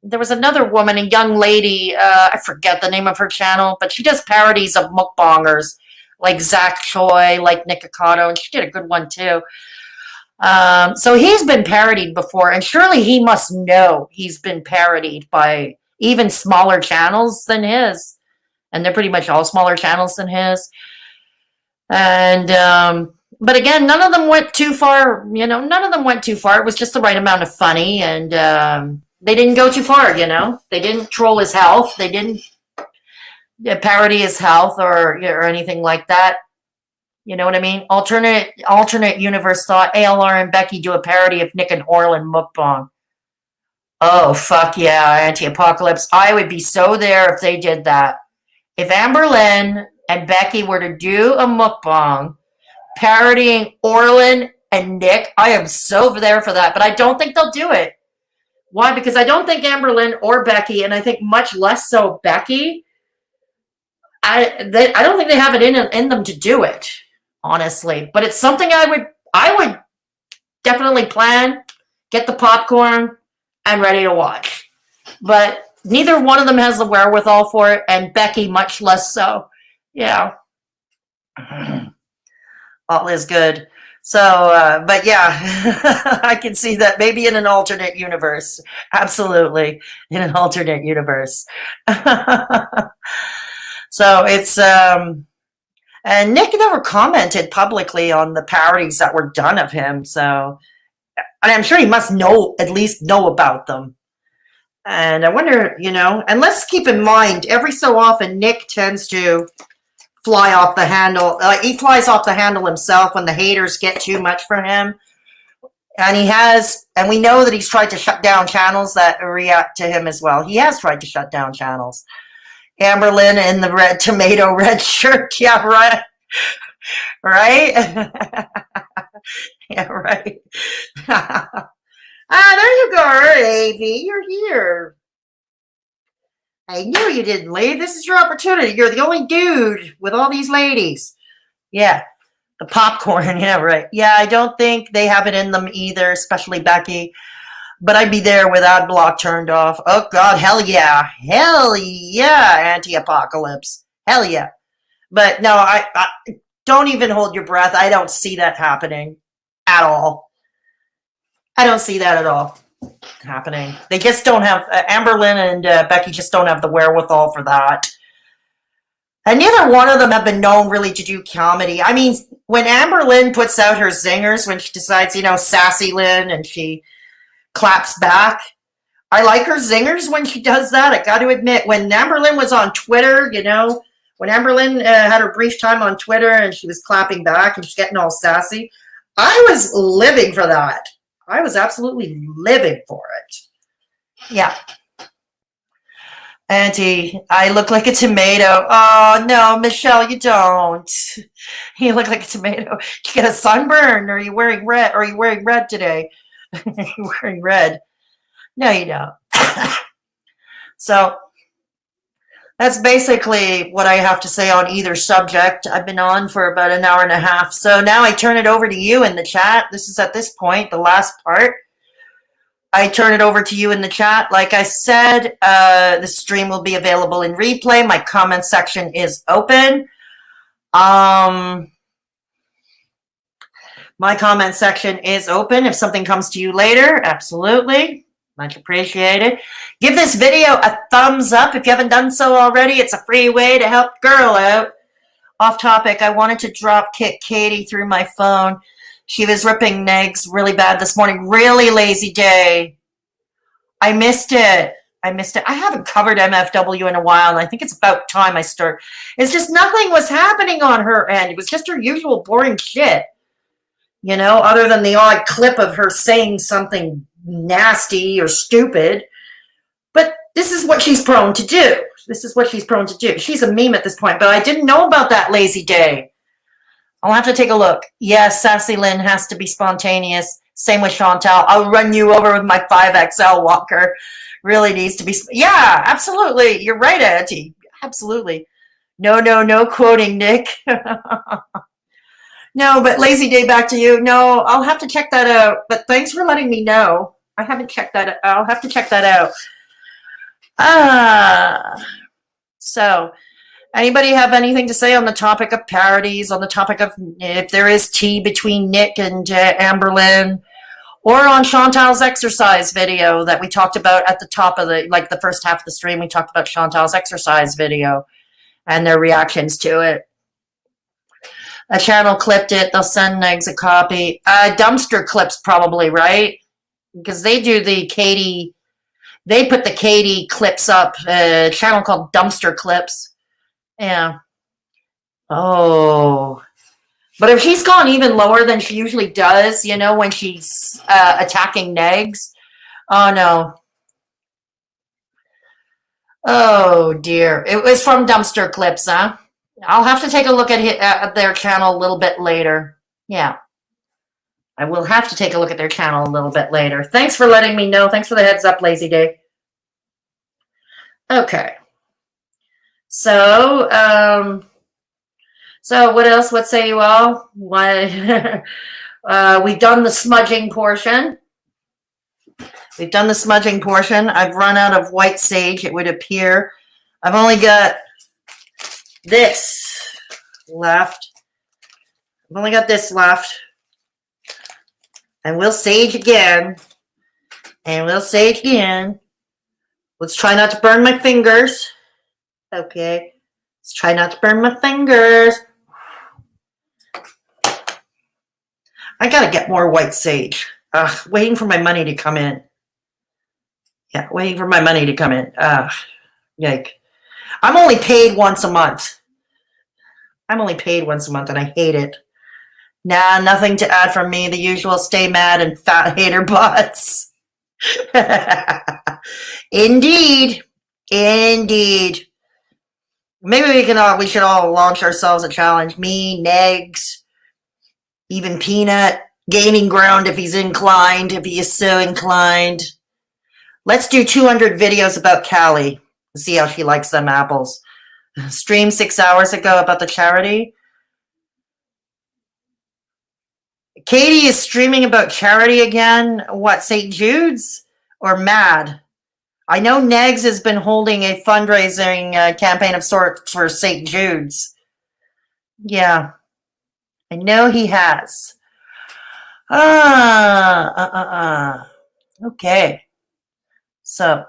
There was another woman, a young lady. I forget the name of her channel, but she does parodies of mukbangers like Zach Choi, like Nikocado, and she did a good one too. So he's been parodied before, and surely he must know he's been parodied by even smaller channels than his. And they're pretty much all smaller channels than his. And, but again, none of them went too far, none of them went too far. It was just the right amount of funny, and they didn't go too far, They didn't troll his health. They didn't parody his health or anything like that. You know what I mean? Alternate universe thought ALR and Becky do a parody of Nick and Orlin mukbang. Oh, fuck yeah, anti-apocalypse. I would be so there if they did that. If Amberlynn and Becky were to do a mukbang parodying Orlin and Nick, I am so there for that. But I don't think they'll do it. Why? Because I don't think Amberlynn or Becky, and I think much less so Becky, I don't think they have it in them to do it. Honestly, but it's something I would definitely plan, get the popcorn, and ready to watch. But neither one of them has the wherewithal for it, and Becky much less so. Yeah, all is good. So, but yeah, I can see that maybe in an alternate universe. Absolutely, in an alternate universe. So it's and Nick never commented publicly on the parodies that were done of him. So, and I'm sure he must at least know about them. And I wonder, and let's keep in mind, every so often, Nick tends to fly off the handle. He flies off the handle himself when the haters get too much for him. And we know that he's tried to shut down channels that react to him as well. He has tried to shut down channels. Amberlynn in the red shirt. Yeah, right. Right? Yeah, right. There you go, Avy. You're here. I knew you didn't leave. This is your opportunity. You're the only dude with all these ladies. Yeah. The popcorn. Yeah, right. Yeah, I don't think they have it in them either, especially Becky. But I'd be there with ad block turned off. Oh, God, hell yeah. Hell yeah, anti-apocalypse. Hell yeah. But no, I don't even hold your breath. I don't see that happening at all. I don't see that at all happening. They just don't have, Amberlynn and Becky just don't have the wherewithal for that. And neither one of them have been known really to do comedy. I mean, when Amberlynn puts out her zingers, when she decides, sassy Lynn, and she claps back. I like her zingers when she does that. I got to admit, when Amberlynn was on Twitter, when Amberlynn had her brief time on Twitter and she was clapping back and she's getting all sassy, I was living for that. I was absolutely living for it. Yeah. Auntie, I look like a tomato. Oh, no, Michelle, you don't. You look like a tomato. You get a sunburn, or are you wearing red? Or are you wearing red today? You're wearing red. No, you don't. So that's basically what I have to say on either subject. I've been on for about an hour and a half. So now I turn it over to you in the chat. This is at this point, the last part. I turn it over to you in the chat. Like I said, the stream will be available in replay. My comment section is open. My comment section is open. If something comes to you later, absolutely. Much appreciated. Give this video a thumbs up if you haven't done so already. It's a free way to help girl out. Off topic, I wanted to drop kick Katie through my phone. She was ripping negs really bad this morning. Really lazy day. I missed it. I haven't covered MFW in a while, and I think it's about time I start. It's just nothing was happening on her end. It was just her usual boring shit. Other than the odd clip of her saying something nasty or stupid. But this is what she's prone to do. She's a meme at this point. But I didn't know about that lazy day. I'll have to take a look. Yes, Sassy Lynn has to be spontaneous. Same with Chantal. I'll run you over with my 5XL walker. Really needs to be. Yeah, absolutely. You're right, Auntie. Absolutely. No quoting, Nick. No, but Lazy Day, back to you. No, I'll have to check that out. But thanks for letting me know. I haven't checked that out. I'll have to check that out. So anybody have anything to say on the topic of parodies, on the topic of if there is tea between Nick and Amberlynn, or on Chantal's exercise video that we talked about at the top of the first half of the stream? We talked about Chantal's exercise video and their reactions to it. A channel clipped it. They'll send Negs a copy. Dumpster clips probably, right? Because they do the Katie. They put the Katie clips up. A channel called Dumpster Clips. Yeah. Oh. But if she's gone even lower than she usually does, you know, when she's attacking Negs. Oh, no. Oh, dear. It was from Dumpster Clips, huh? I'll have to take a look at their channel a little bit later. Yeah. I will have to take a look at their channel a little bit later. Thanks for letting me know. Thanks for the heads up, Lazy Day. Okay. So what else? What say you all? We've done the smudging portion. We've done the smudging portion. I've run out of white sage, it would appear. I've only got this left. I've only got this left. And we'll sage again. And we'll sage again. Let's try not to burn my fingers. Okay. Let's try not to burn my fingers. I gotta get more white sage. Waiting for my money to come in. Yeah, waiting for my money to come in. Yike. I'm only paid once a month. I'm only paid once a month and I hate it. Nah, nothing to add from me. The usual stay mad and fat hater bots. Indeed. Indeed. Maybe we should all launch ourselves a challenge. Me, Negs, even Peanut, gaining ground if he's inclined, if he is so inclined. Let's do 200 videos about Callie. See how she likes them apples. Stream 6 hours ago about the charity. Katie is streaming about charity again. What, St. Jude's or Mad? I know Negs has been holding a fundraising campaign of sorts for St. Jude's. Yeah, I know he has. Okay. So,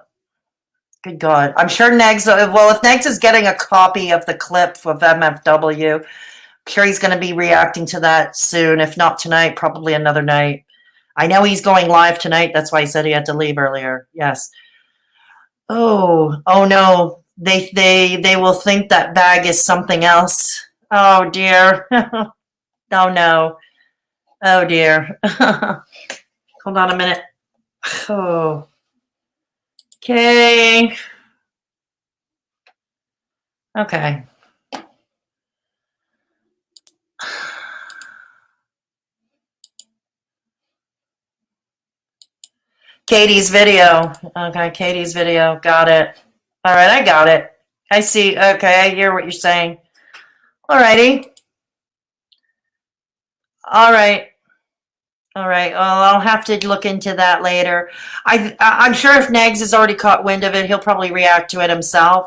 good God. I'm sure Negs, well, if Negs is getting a copy of the clip of MFW, I'm sure he's going to be reacting to that soon. If not tonight, probably another night. I know he's going live tonight. That's why he said he had to leave earlier. Yes. Oh no. They will think that bag is something else. Oh, dear. Oh, no. Oh, dear. Hold on a minute. Oh. Okay. Okay. Katie's video. Okay, Katie's video. Got it. All right, I got it. I see. Okay, I hear what you're saying. All righty. All right. All right. Well, I'll have to look into that later. I'm sure if Negs has already caught wind of it, he'll probably react to it himself.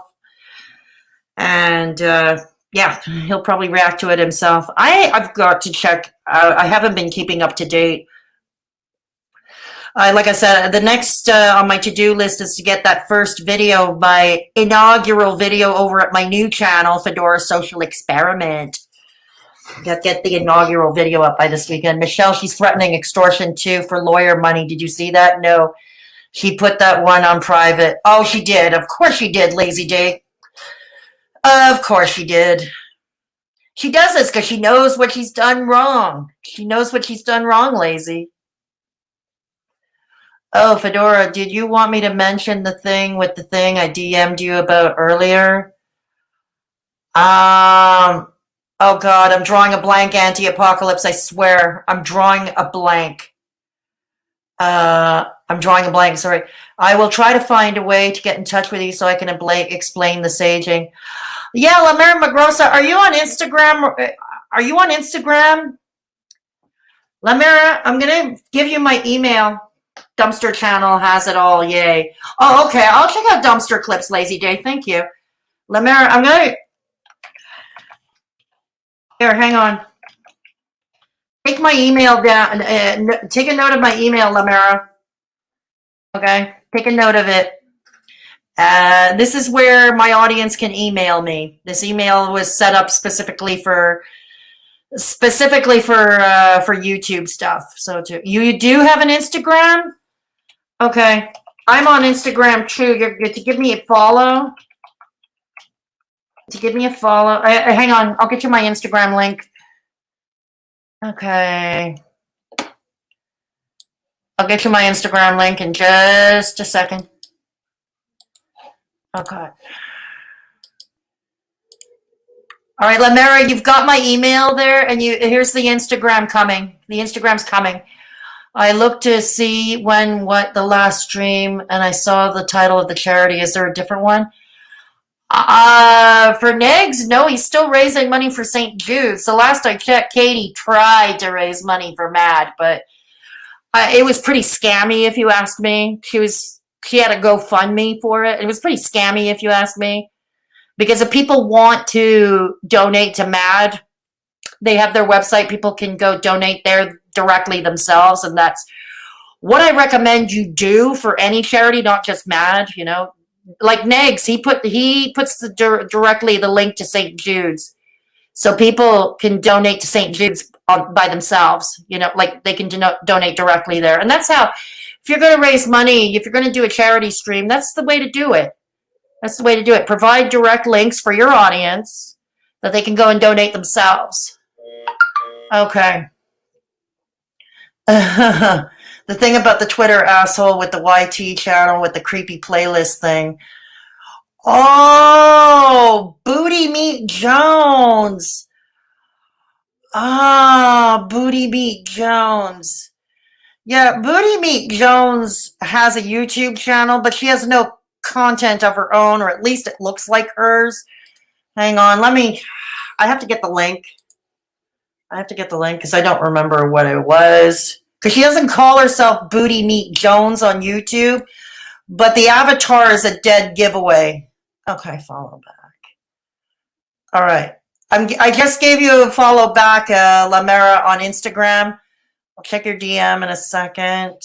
And yeah, he'll probably react to it himself. I've got to check. I haven't been keeping up to date. Like I said, the next on my to-do list is to get that first video, my inaugural video over at my new channel, Fedora Social Experiment. Get the inaugural video up by this weekend. Michelle, she's threatening extortion too for lawyer money. Did you see that? No. She put that one on private. Oh, she did. Of course she did, Lazy Day. Of course she did. She does this because she knows what she's done wrong. She knows what she's done wrong, Lazy. Oh, Fedora, did you want me to mention the thing with the thing I DM'd you about earlier? Oh God, I'm drawing a blank anti-apocalypse. I swear, I'm drawing a blank. I'm drawing a blank. Sorry. I will try to find a way to get in touch with you so I can explain the saging. Yeah, Lamera Magrosa, are you on Instagram? Are you on Instagram? Lamera, I'm gonna give you my email. Dumpster Channel has it all. Yay. Oh, okay. I'll check out Dumpster Clips, Lazy Day. Thank you. Lamera, I'm gonna. Here, hang on. Take my email down. Take a note of my email, Lamera. Okay? Take a note of it. This is where my audience can email me. This email was set up specifically for YouTube stuff. So you do have an Instagram? Okay. I'm on Instagram too. You're to give me a follow. Hang on. I'll get you my Instagram link. Okay. I'll get you my Instagram link in just a second. Okay. All right, Lamera, you've got my email there, and here's the Instagram coming. The Instagram's coming. I looked to see what the last stream, and I saw the title of the charity. Is there a different one? For Negs, no, he's still raising money for St. Jude's. The last I checked, Katie tried to raise money for MAD, but it was pretty scammy, if you ask me. She had a GoFundMe for it. It was pretty scammy, if you ask me. Because if people want to donate to MAD, they have their website. People can go donate there directly themselves. And that's what I recommend you do for any charity, not just MAD, you know. Like Negs, he puts directly the link to St. Jude's. So people can donate to St. Jude's by themselves, you know, like they can donate directly there. And that's how, if you're going to raise money, if you're going to do a charity stream, that's the way to do it. That's the way to do it. Provide direct links for your audience that they can go and donate themselves. Okay. The thing about the Twitter asshole with the YT channel with the creepy playlist thing. Oh, Booty Meat Jones. Booty Meat Jones. Yeah, Booty Meat Jones has a YouTube channel, but she has no content of her own, or at least it looks like hers. Hang on, I have to get the link. Because I don't remember what it was. Because she doesn't call herself Booty Meat Jones on YouTube, but the avatar is a dead giveaway. Okay, follow back. All right. I just gave you a follow back, Lamera, on Instagram. I'll check your DM in a second.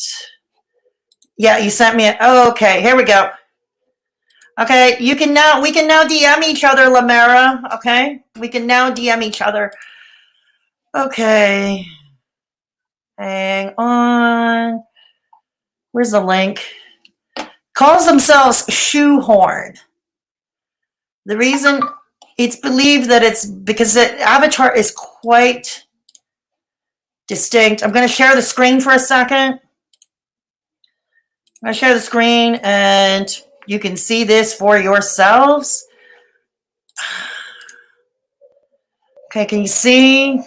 Yeah, you sent me okay, here we go. Okay, we can now DM each other, Lamera. Okay? We can now DM each other. Okay. Hang on. Where's the link? Calls themselves Shoehorn. The reason it's believed that it's because the avatar is quite distinct. I'm going to share the screen for a second. I'm going to share the screen and you can see this for yourselves. Okay, can you see?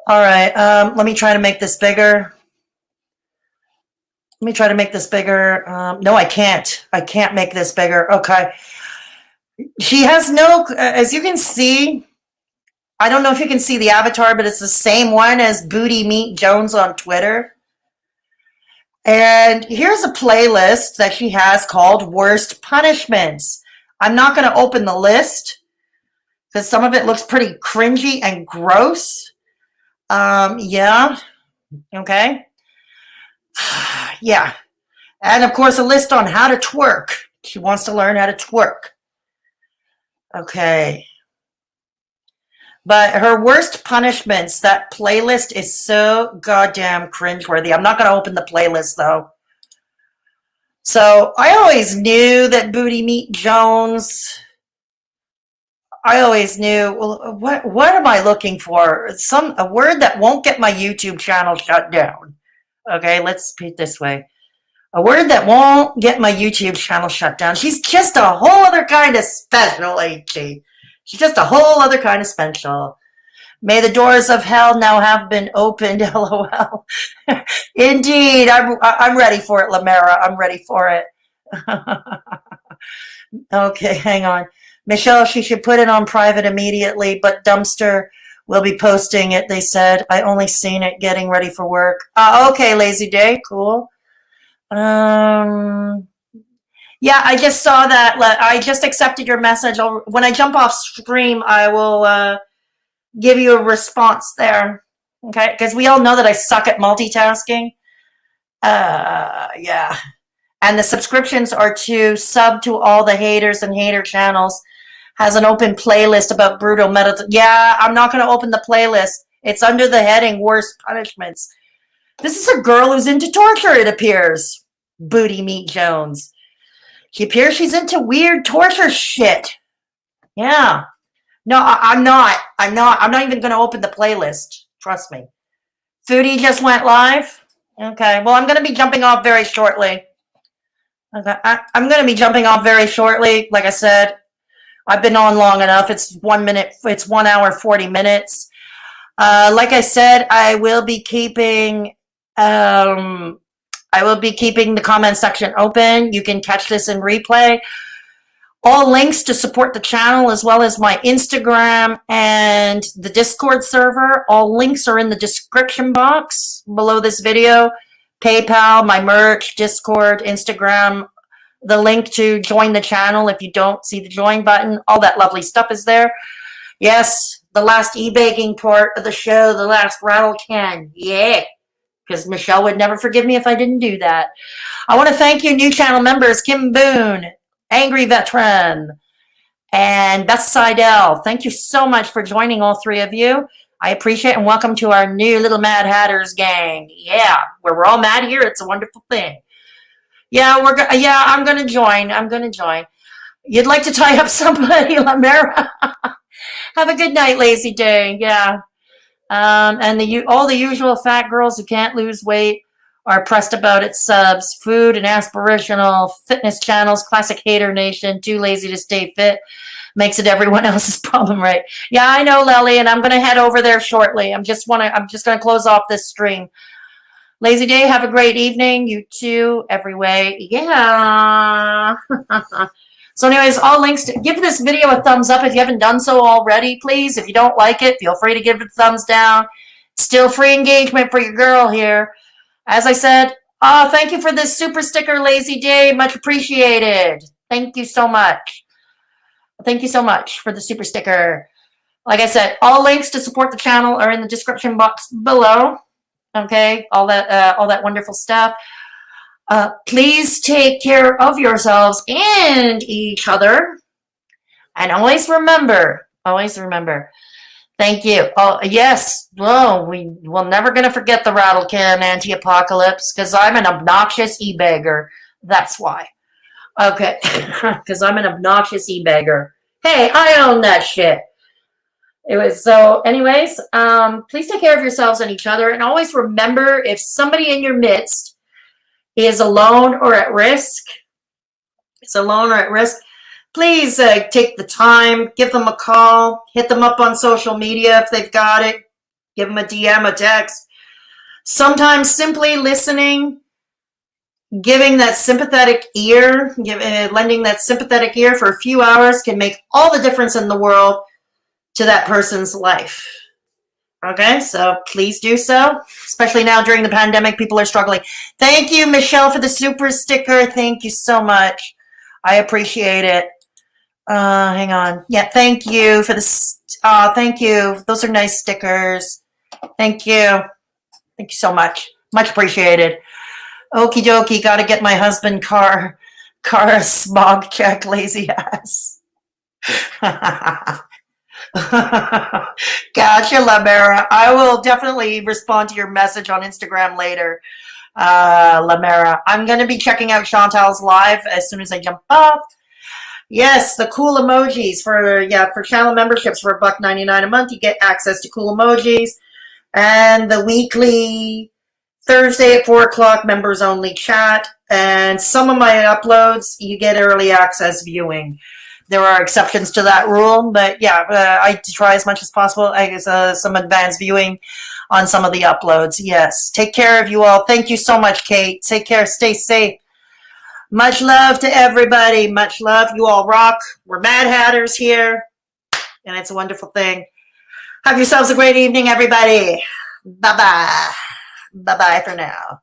All right, let me try to make this bigger. No, I can't. I can't make this bigger. Okay. She has no, as you can see, I don't know if you can see the avatar, but it's the same one as Booty Meat Jones on Twitter. And here's a playlist that she has called Worst Punishments. I'm not going to open the list because some of it looks pretty cringy and gross. Yeah. Okay. Yeah. And of course, a list on how to twerk. She wants to learn how to twerk. Okay. But her worst punishments, that playlist is so goddamn cringeworthy. I'm not going to open the playlist, though. So I always knew that Booty Meat Jones, I always knew, well, what am I looking for? A word that won't get my YouTube channel shut down. Okay, let's put it this way. A word that won't get my YouTube channel shut down. She's just a whole other kind of special, ain't she? She's just a whole other kind of special. May the doors of hell now have been opened, LOL. Indeed, I'm ready for it, Lamera. I'm ready for it. Okay, hang on. Michelle, she should put it on private immediately, but Dumpster will be posting it, they said. I only seen it getting ready for work. Okay, Lazy Day, cool. Yeah, I just saw that. I just accepted your message. When I jump off stream, I will give you a response there. Okay, because we all know that I suck at multitasking. Yeah. And the subscriptions are to sub to all the haters and hater channels. Has an open playlist about brutal metal. Yeah, I'm not going to open the playlist. It's under the heading Worst Punishments. This is a girl who's into torture, it appears. Booty Meat Jones. She appears she's into weird torture shit. Yeah. No, I'm not. I'm not even going to open the playlist. Trust me. Foodie just went live. Okay. Well, I'm going to be jumping off very shortly. Okay. I'm going to be jumping off very shortly. Like I said, I've been on long enough. It's 1 minute. It's 1 hour, 40 minutes. Like I said, I will be keeping the comment section open. You can catch this in replay. All links to support the channel, as well as my Instagram and the Discord server, all links are in the description box below this video. PayPal, my merch, Discord, Instagram, the link to join the channel if you don't see the join button. All that lovely stuff is there. Yes, the last e-baking part of the show, the last rattle can. Yeah, because Michelle would never forgive me if I didn't do that. I want to thank you, new channel members, Kim Boone, Angry Veteran, and Beth Seidel. Thank you so much for joining, all three of you. I appreciate it, and welcome to our new little Mad Hatters gang. Yeah, where we're all mad here. It's a wonderful thing. Yeah, I'm gonna join. You'd like to tie up somebody, Lamera? Have a good night, Lazy Day. Yeah, and all the usual fat girls who can't lose weight are pressed about its subs, food and aspirational fitness channels, classic hater nation, too lazy to stay fit, makes it everyone else's problem, right? Yeah, I know, Lely, and I'm going to head over there shortly. I'm just going to close off this stream. Lazy Day, have a great evening. You too, every way. Yeah. So anyways, all links give this video a thumbs up if you haven't done so already, please. If you don't like it, feel free to give it a thumbs down. Still free engagement for your girl here. As I said, thank you for this super sticker, Lazy Day. Much appreciated. Thank you so much. Thank you so much for the super sticker. Like I said, all links to support the channel are in the description box below. Okay, all that wonderful stuff. Please take care of yourselves and each other. And always remember. Thank you. Oh, yes. Oh, we're never going to forget the rattle can anti-apocalypse because I'm an obnoxious e-bagger. That's why. Okay. Because I'm an obnoxious e-bagger. Hey, I own that shit. It was so anyways, please take care of yourselves and each other. And always remember, if somebody in your midst is alone or at risk, please take the time, give them a call, hit them up on social media if they've got it, give them a DM, a text. Sometimes simply listening, giving that sympathetic ear, lending that sympathetic ear for a few hours can make all the difference in the world to that person's life. Okay, so please do so, especially now during the pandemic, people are struggling. Thank you, Michelle, for the super sticker. Thank you so much. I appreciate it. Hang on. Yeah, thank you for this. Thank you. Those are nice stickers. Thank you. Thank you so much. Much appreciated. Okie dokie. Got to get my husband car smog check, lazy ass. Gotcha, Lamera. I will definitely respond to your message on Instagram later, Lamera. I'm going to be checking out Chantal's live as soon as I jump off. Yes, the cool emojis for channel memberships for $1.99 a month. You get access to cool emojis, and the weekly Thursday at 4 o'clock members only chat. And some of my uploads you get early access viewing. there are exceptions to that rule, but yeah, I try as much as possible. I guess some advanced viewing on some of the uploads. Yes. Take care of you all. Thank you so much, Kate. Take care. Stay safe. Much love to everybody. Much love. You all rock. We're Mad Hatters here, and it's a wonderful thing. Have yourselves a great evening, everybody. Bye-bye. Bye-bye for now.